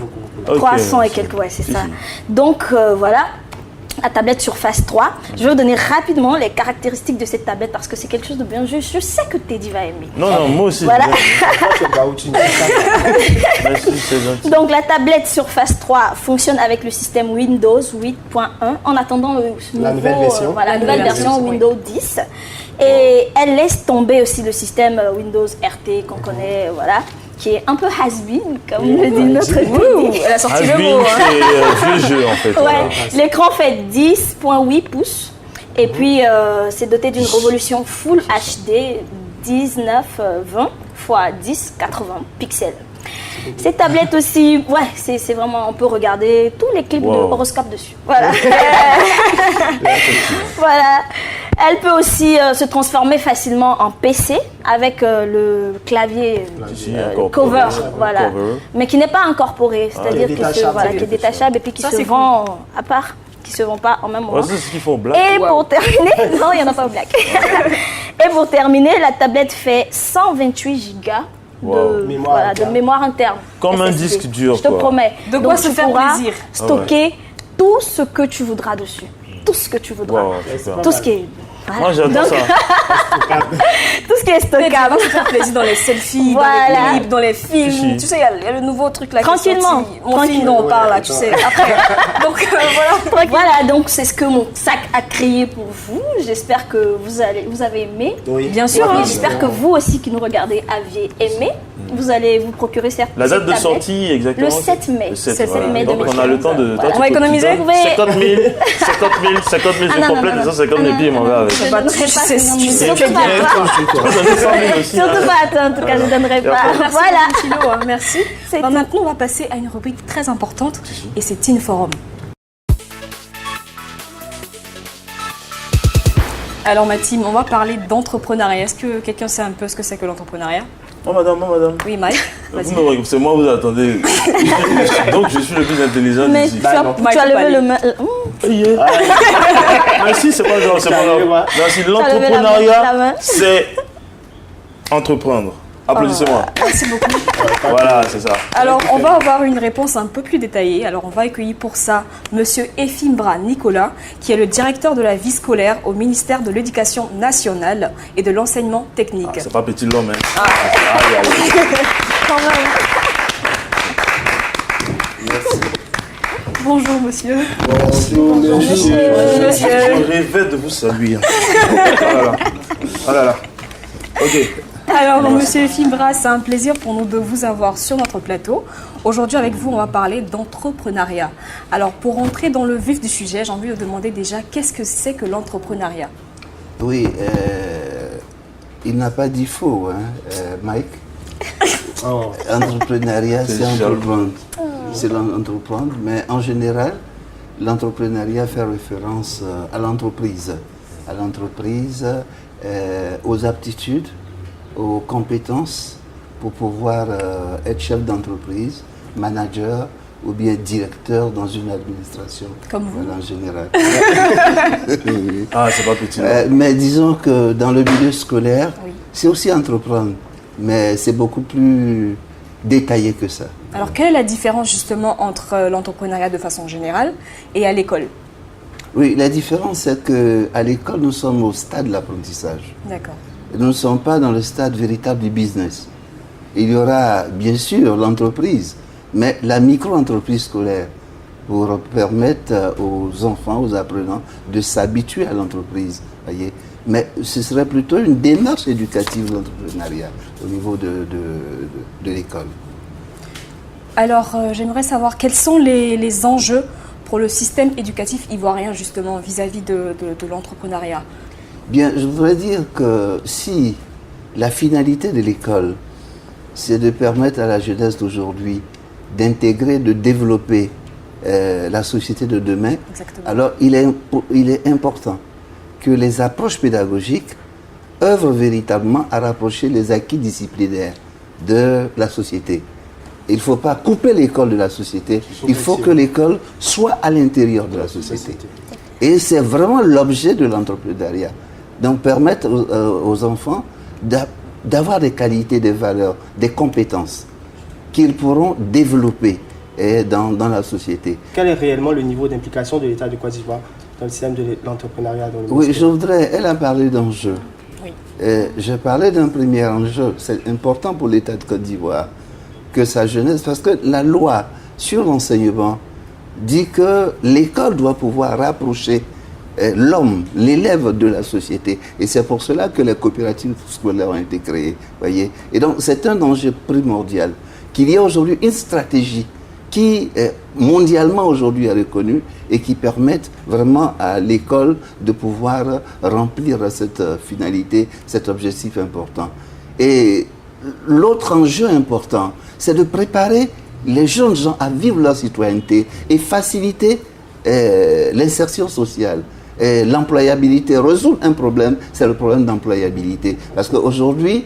300 et quelques, ouais, c'est ça. Donc voilà. La tablette Surface 3. Je vais vous donner rapidement les caractéristiques de cette tablette parce que c'est quelque chose de bien juste. Je sais que Teddy va aimer. Non, moi aussi. Voilà. Merci, c'est gentil. Donc la tablette Surface 3 fonctionne avec le système Windows 8.1 en attendant la nouvelle version. La nouvelle version Windows 10. Et elle laisse tomber aussi le système Windows RT qu'on connaît, voilà, qui est un peu has-been, comme le dit notre Teddy. Elle a sorti le mot. C'est vieux jeu, en fait. Ouais. L'écran fait 10.8 pouces. Et puis, c'est doté d'une résolution Full HD 1920 x 1080 pixels. Ces tablettes aussi, ouais, c'est vraiment, on peut regarder tous les clips de horoscope dessus. Voilà. Voilà. Elle peut aussi se transformer facilement en PC avec le clavier cover, voilà, mais qui n'est pas incorporé, c'est-à-dire qui est détachable et puis qui se vend à part, qui se vend pas en même moment. C'est ce qu'ils font black. Et pour terminer, non, il n'y en a pas au black. Et pour terminer, la tablette fait 128 Go de mémoire interne. Comme un disque dur. Je te promets. De quoi se faire plaisir. Stocker tout ce que tu voudras dessus. Tout ce que tu voudras. Tout ce qui est... Voilà. Moi j'adore ça. Tout ce qui est stockable. Se faire plaisir dans les selfies, dans les clips, dans les films. Tu sais, il y a le nouveau truc là. Tranquillement. Mon film dont on parle là, tu sais. Après. Donc voilà. Voilà, donc c'est ce que mon sac a créé pour vous. J'espère que vous avez aimé. Oui. Bien sûr. Et j'espère que vous aussi qui nous regardez aviez aimé. Vous allez vous procurer cette La date de sortie exactement? Le 7 mai. Le 7 mai. Donc on a le temps de... Voilà. On va économiser. 50 000, je complète les 150 000 et puis il m'en va avec. Je ne sais Surtout pas, en tout cas, je ne donnerai pas. Voilà. Merci. Maintenant, on va passer à une rubrique très importante et c'est Teen Forum. Alors ma team, on va parler d'entrepreneuriat. Est-ce que quelqu'un sait un peu ce que c'est que l'entrepreneuriat? Oh madame. Oui, Mike. C'est moi, vous attendez. Donc je suis le plus intelligent mais ici. Tu as levé le main. Merci, c'est pas grave. L'entrepreneuriat, c'est entreprendre. Applaudissez-moi. Merci beaucoup. Voilà, c'est ça. Alors, on va avoir une réponse un peu plus détaillée. Alors, on va accueillir pour ça Monsieur Efimbra Nicolas, qui est le directeur de la vie scolaire au ministère de l'Éducation nationale et de l'enseignement technique. C'est pas petit l'homme, hein. Quand même. Merci. Bonjour, monsieur. Bonjour, monsieur. Je rêvais de vous saluer. Oh là là. Ok. Alors, monsieur Efimbra, c'est un plaisir pour nous de vous avoir sur notre plateau. Aujourd'hui, avec vous, on va parler d'entrepreneuriat. Alors, pour entrer dans le vif du sujet, j'ai envie de demander déjà, qu'est-ce que c'est que l'entrepreneuriat? Oui, il n'a pas dit faux, hein, Mike. Entrepreneuriat, c'est entreprendre. C'est l'entreprendre, mais en général, l'entrepreneuriat fait référence à l'entreprise. À l'entreprise, aux aptitudes, aux compétences pour pouvoir être chef d'entreprise, manager ou bien directeur dans une administration. Comme vous. Voilà, en général. Ah, c'est pas petit. Mais disons que dans le milieu scolaire, c'est aussi entreprendre, mais c'est beaucoup plus détaillé que ça. Alors, quelle est la différence justement entre l'entrepreneuriat de façon générale et à l'école? Oui, la différence, c'est qu'à l'école, nous sommes au stade de l'apprentissage. D'accord. Nous ne sommes pas dans le stade véritable du business. Il y aura bien sûr l'entreprise, mais la micro-entreprise scolaire pour permettre aux enfants, aux apprenants de s'habituer à l'entreprise. Voyez. Mais ce serait plutôt une démarche éducative de l'entrepreneuriat au niveau de l'école. Alors, j'aimerais savoir quels sont les enjeux pour le système éducatif ivoirien justement vis-à-vis de l'entrepreneuriat. Bien, je voudrais dire que si la finalité de l'école, c'est de permettre à la jeunesse d'aujourd'hui d'intégrer, de développer la société de demain, alors il est important que les approches pédagogiques œuvrent véritablement à rapprocher les acquis disciplinaires de la société. Il ne faut pas couper l'école de la société, il faut que l'école soit à l'intérieur de la société. Et c'est vraiment l'objet de l'entrepreneuriat. Donc permettre aux enfants d'avoir des qualités, des valeurs, des compétences qu'ils pourront développer dans la société. Quel est réellement le niveau d'implication de l'État de Côte d'Ivoire dans le système de l'entrepreneuriat? Oui, je voudrais, elle a parlé d'enjeux. Oui. Je parlais d'un premier enjeu. C'est important pour l'État de Côte d'Ivoire que sa jeunesse, parce que la loi sur l'enseignement dit que l'école doit pouvoir rapprocher l'homme, l'élève de la société. Et c'est pour cela que les coopératives scolaires ont été créées. Voyez. Et donc, c'est un enjeu primordial. Qu'il y ait aujourd'hui une stratégie qui est mondialement aujourd'hui reconnue et qui permette vraiment à l'école de pouvoir remplir cette finalité, cet objectif important. Et l'autre enjeu important, c'est de préparer les jeunes gens à vivre leur citoyenneté et faciliter l'insertion sociale. L'employabilité, résoudre un problème, c'est le problème d'employabilité. Parce qu'aujourd'hui,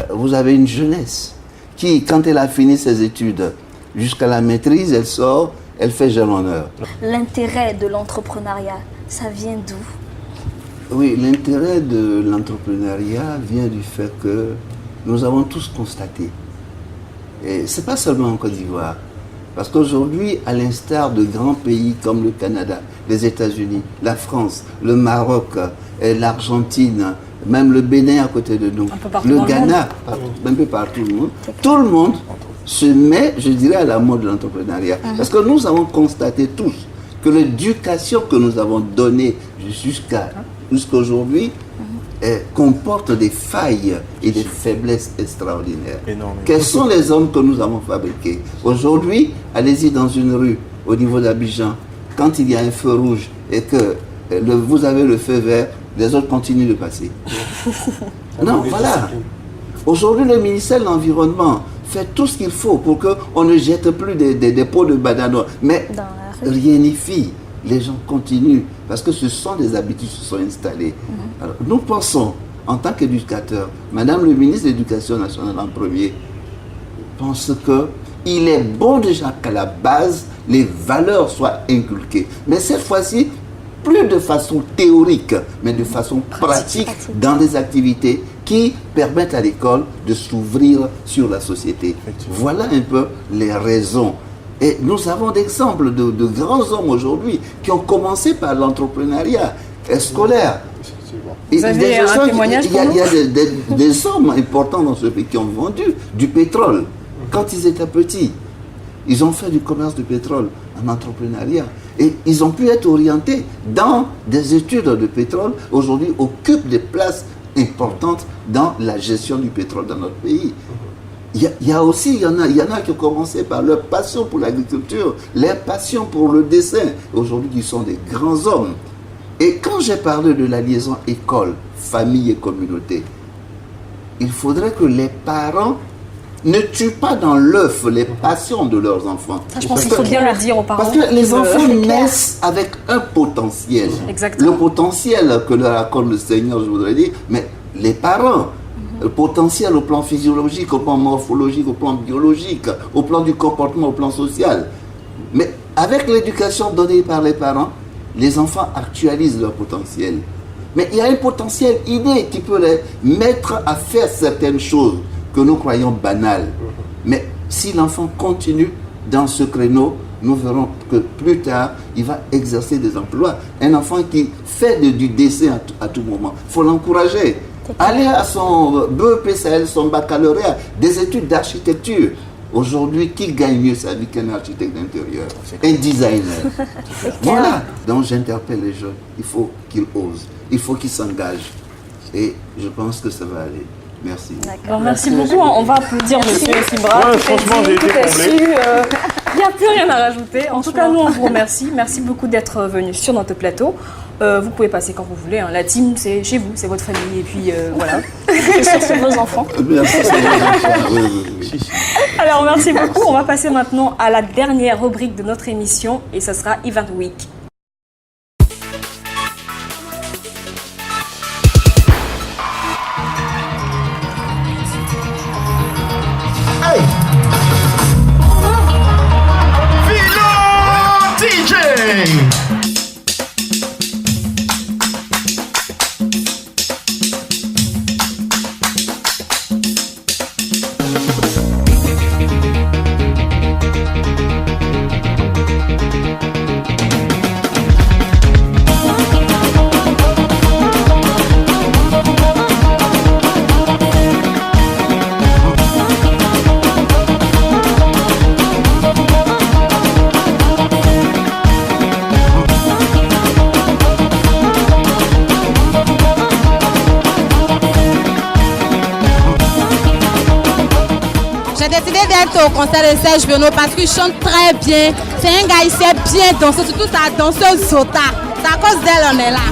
vous avez une jeunesse qui, quand elle a fini ses études jusqu'à la maîtrise, elle sort, elle fait jalonneur. L'intérêt de l'entrepreneuriat, ça vient d'où? Oui, l'intérêt de l'entrepreneuriat vient du fait que nous avons tous constaté, et ce n'est pas seulement en Côte d'Ivoire, parce qu'aujourd'hui, à l'instar de grands pays comme le Canada, les États-Unis, la France, le Maroc, l'Argentine, même le Bénin à côté de nous, le Ghana, un peu partout le monde, tout le monde se met, je dirais, à la mode de l'entrepreneuriat. Parce que nous avons constaté tous que l'éducation que nous avons donnée jusqu'à aujourd'hui comporte des failles et des faiblesses extraordinaires. Quels sont les hommes que nous avons fabriqués? Aujourd'hui, allez-y dans une rue au niveau d'Abidjan, quand il y a un feu rouge et que vous avez le feu vert, les autres continuent de passer. Non, voilà. Aujourd'hui, le ministère de l'Environnement fait tout ce qu'il faut pour qu'on ne jette plus des pots de banane. Mais rien n'y fit. Les gens continuent parce que ce sont des habitudes qui se sont installées. Alors, nous pensons, en tant qu'éducateurs, Madame le ministre de l'Éducation nationale en premier, pense qu'il est bon déjà qu'à la base, les valeurs soient inculquées. Mais cette fois-ci, plus de façon théorique, mais de façon pratique dans des activités qui permettent à l'école de s'ouvrir sur la société. Voilà un peu les raisons. Et nous avons d'exemples de grands hommes aujourd'hui qui ont commencé par l'entrepreneuriat scolaire. Vous avez un témoignage pour nous ? Il y a des hommes importants dans ce pays qui ont vendu du pétrole quand ils étaient petits. Ils ont fait du commerce de pétrole en entrepreneuriat. Et ils ont pu être orientés dans des études de pétrole. Aujourd'hui, occupent des places importantes dans la gestion du pétrole dans notre pays. Il y en a qui ont commencé par leur passion pour l'agriculture, leur passion pour le dessin. Aujourd'hui, ils sont des grands hommes. Et quand j'ai parlé de la liaison école, famille et communauté, il faudrait que les parents ne tuent pas dans l'œuf les passions de leurs enfants. Ça, je pense qu'il faut bien le dire aux parents. Parce que les enfants naissent avec un potentiel. Exactement. Le potentiel que leur accorde le Seigneur, je voudrais dire, mais les parents, le potentiel au plan physiologique, au plan morphologique, au plan biologique, au plan du comportement, au plan social. Mais avec l'éducation donnée par les parents, les enfants actualisent leur potentiel. Mais il y a un potentiel inné qui peut les mettre à faire certaines choses que nous croyons banales. Mais si l'enfant continue dans ce créneau, nous verrons que plus tard, il va exercer des emplois. Un enfant qui fait du dessin à tout moment, il faut l'encourager. Aller à son BEPCL, son baccalauréat, des études d'architecture. Aujourd'hui, qui gagne mieux sa vie qu'un architecte d'intérieur? Un designer. Voilà. Donc j'interpelle les jeunes. Il faut qu'ils osent. Il faut qu'ils s'engagent. Et je pense que ça va aller. Merci. D'accord, merci beaucoup. On va applaudir Monsieur Fibra. Ouais, franchement, j'ai été comblé. Il n'y a plus rien à rajouter. En tout cas, nous, on vous remercie. Merci beaucoup d'être venu sur notre plateau. Vous pouvez passer quand vous voulez. Hein. La team, c'est chez vous, c'est votre famille. Et puis, voilà. C'est vos enfants. Alors, merci beaucoup. On va passer maintenant à la dernière rubrique de notre émission. Et ça sera Event Week. J'ai décidé d'être au concert de Serge Benoît parce qu'il chante très bien. C'est un gars, il sait bien danser, surtout sa danseuse Zota. C'est à cause d'elle on est là.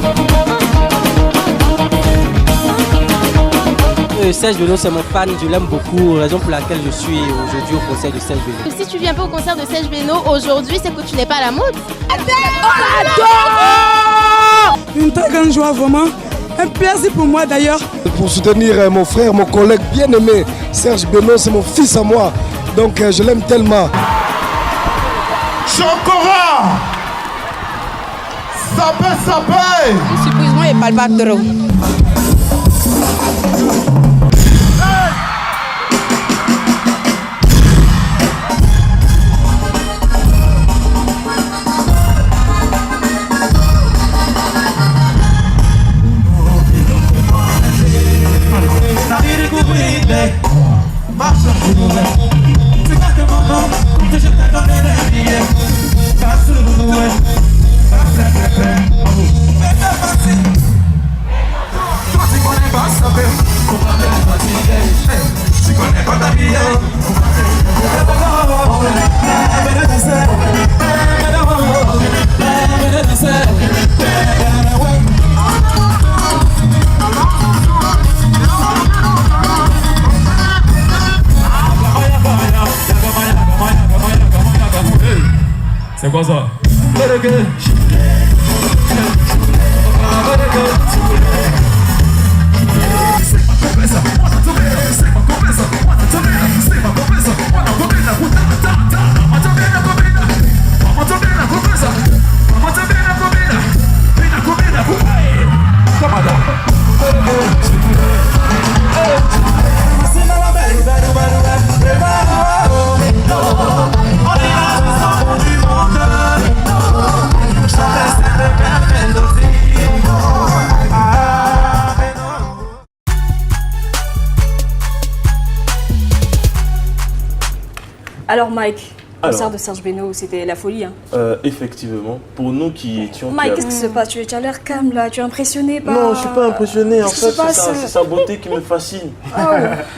Serge Benoît, c'est mon fan, je l'aime beaucoup, raison pour laquelle je suis aujourd'hui au concert de Serge Benoît. Si tu viens pas au concert de Serge Benoît aujourd'hui, c'est que tu n'es pas à la mode. Une très grande joie, vraiment. Un plaisir pour moi d'ailleurs. Pour soutenir mon frère, mon collègue bien-aimé, Serge Benoît, c'est mon fils à moi. Donc je l'aime tellement. Chokora! Sapé! Supposons et parle pas trop. C'est quoi ça? Alors Mike, concert de Serge Beno, c'était la folie. Hein. Effectivement, pour nous qui étions... Mike, qu'est-ce qui se passe? Tu as l'air calme là, tu es impressionné par... Non, je suis pas impressionné, en fait, c'est sa beauté qui me fascine.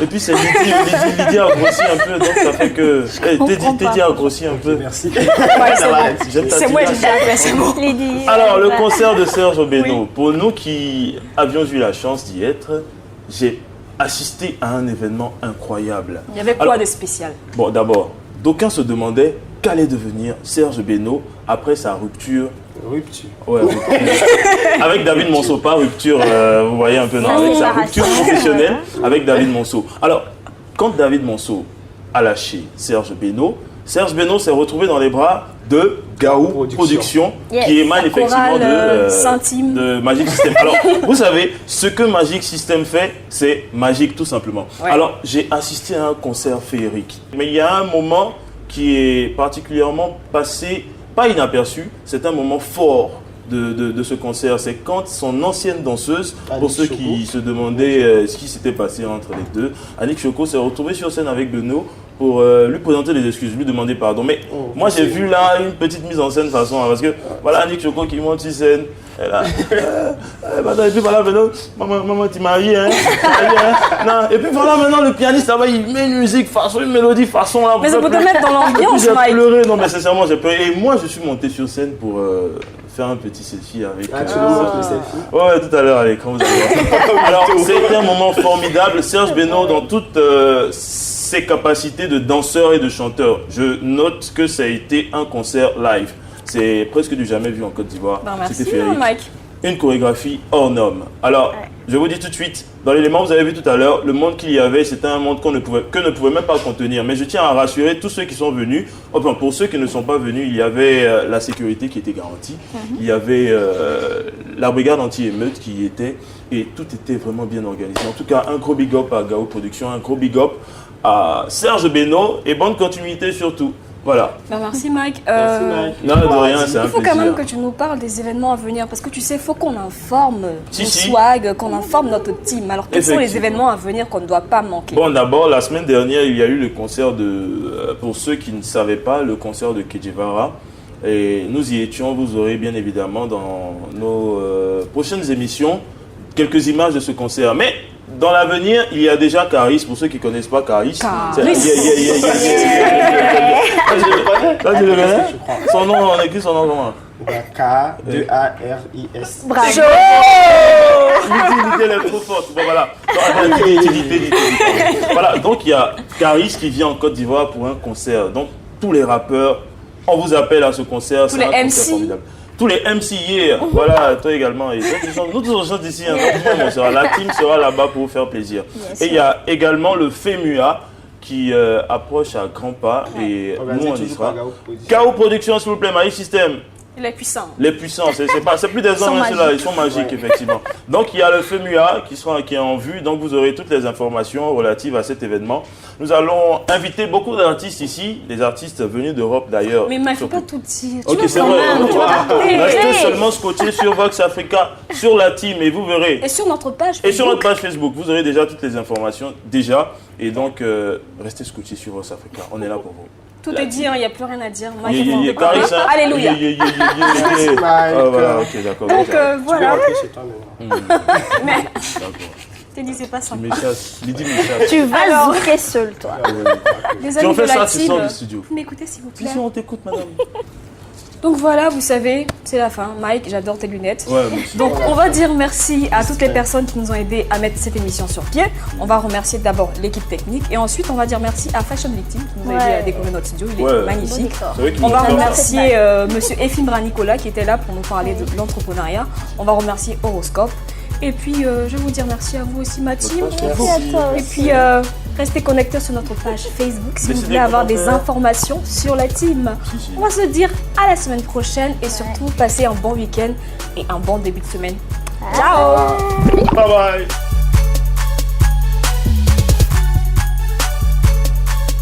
Et puis c'est Lydie a grossi un peu, donc ça fait que... Teddy a grossi un peu. Merci. C'est moi qui t'ai c'est bon. Alors, le concert de Serge Beno, pour nous qui avions eu la chance d'y être, j'ai assisté à un événement incroyable. Il y avait quoi de spécial? Bon, d'abord, d'aucuns se demandaient qu'allait devenir Serge Beno après sa rupture. Ouais, rupture. Avec David Monceau, pas rupture, vous voyez un peu, non, avec sa rupture professionnelle avec David Monceau. Alors, quand David Monceau a lâché Serge Beno s'est retrouvé dans les bras de Gaou Production, qui émane effectivement de Magic System. Alors, vous savez, ce que Magic System fait, c'est magique tout simplement. Ouais. Alors, j'ai assisté à un concert féerique. Mais il y a un moment qui est particulièrement passé, pas inaperçu, c'est un moment fort de ce concert. C'est quand son ancienne danseuse, pour ceux qui se demandaient ce qui s'était passé entre les deux, Annick Choco s'est retrouvée sur scène avec Beno pour lui présenter des excuses, lui demander pardon. Mais moi j'ai vu là une petite mise en scène façon, parce que voilà Annick Choco qui monte sur scène, et puis voilà Beno, maman tu marié hein, non, et puis voilà maintenant le pianiste là-bas il met une musique façon, une mélodie façon là. Mais ça peut te mettre dans l'ambiance, Mike. J'ai pleuré, non mais sincèrement j'ai pleuré. Et moi je suis monté sur scène pour faire un petit selfie avec... Ouais, tout à l'heure à l'écran, vous allez voir. Alors, c'était un moment formidable. Serge Beno, dans toutes ses capacités de danseur et de chanteur, je note que ça a été un concert live. C'est presque du jamais vu en Côte d'Ivoire. C'était féerique. Mike. Une chorégraphie hors norme. Alors, je vous dis tout de suite, dans l'élément vous avez vu tout à l'heure, le monde qu'il y avait, c'était un monde que ne pouvait même pas contenir. Mais je tiens à rassurer tous ceux qui sont venus. Enfin, pour ceux qui ne sont pas venus, il y avait la sécurité qui était garantie. Il y avait la brigade anti-émeute qui y était. Et tout était vraiment bien organisé. En tout cas, un gros big up à Gaou Production, un gros big up à Serge Beno et bonne continuité surtout. Voilà. Merci Mike. Merci Mike. Non, de rien, c'est un plaisir. Il faut quand même que tu nous parles des événements à venir parce que tu sais, il faut qu'on informe nos swag, qu'on informe notre team. Alors, quels sont les événements à venir qu'on ne doit pas manquer? Bon, d'abord, la semaine dernière, il y a eu le concert de, pour ceux qui ne savaient pas, le concert de Kejevara. Et nous y étions, vous aurez bien évidemment dans nos prochaines émissions quelques images de ce concert. Mais dans l'avenir, il y a déjà Caris, pour ceux qui ne connaissent pas Caris. Là, tu le connais? Son nom, on écrit son nom comment? K-2-A-R-I-S. Bravo! L'utilité est trop forte. Bon, voilà. Voilà, donc il y a Caris qui vient en Côte d'Ivoire pour un concert. Donc tous les rappeurs, on vous appelle à ce concert. Tous les MC. Tous les MC hier, voilà, toi également. Et nous tous on chante ici, hein, la team sera là-bas pour vous faire plaisir. Et il y a également le FEMUA qui approche à grands pas et nous on y sera. Gaou Production, s'il vous plaît, Magic System. Les puissants. Les puissants, c'est plus des hommes, ceux-là, ils sont magiques, effectivement. Donc, il y a le FEMUA qui est en vue, donc vous aurez toutes les informations relatives à cet événement. Nous allons inviter beaucoup d'artistes ici, des artistes venus d'Europe d'ailleurs. Mais il ne faut pas tout dire. Ok, c'est vrai. Restez seulement scotché sur Vox Africa, sur la team, et vous verrez. Et sur notre page Facebook. Et sur notre page Facebook, vous aurez déjà toutes les informations, déjà. Et donc, restez scotché sur Vox Africa, on est là pour vous. Tout est dit, il n'y a plus rien à dire. Alléluia. Voilà, ok, d'accord. Donc voilà. Mais Teddy, c'est pas sympa. Tu vas zouker seul, toi. Les amis de la team, vous m'écoutez s'il vous plaît. Si on t'écoute, madame. Donc voilà, vous savez, c'est la fin. Mike, j'adore tes lunettes. Ouais, donc on va dire merci à toutes les personnes qui nous ont aidés à mettre cette émission sur pied. On va remercier d'abord l'équipe technique et ensuite on va dire merci à Fashion Victim qui nous a aidé à découvrir notre studio. Il est magnifique. On va remercier monsieur Efimra Nicolas qui était là pour nous parler de l'entrepreneuriat. On va remercier Horoscope. Et puis, je vais vous dire merci à vous aussi, ma team. Et puis, restez connectés sur notre page Facebook si vous voulez avoir des informations sur la team. On va se dire à la semaine prochaine et surtout, passez un bon week-end et un bon début de semaine. Ciao! Bye bye!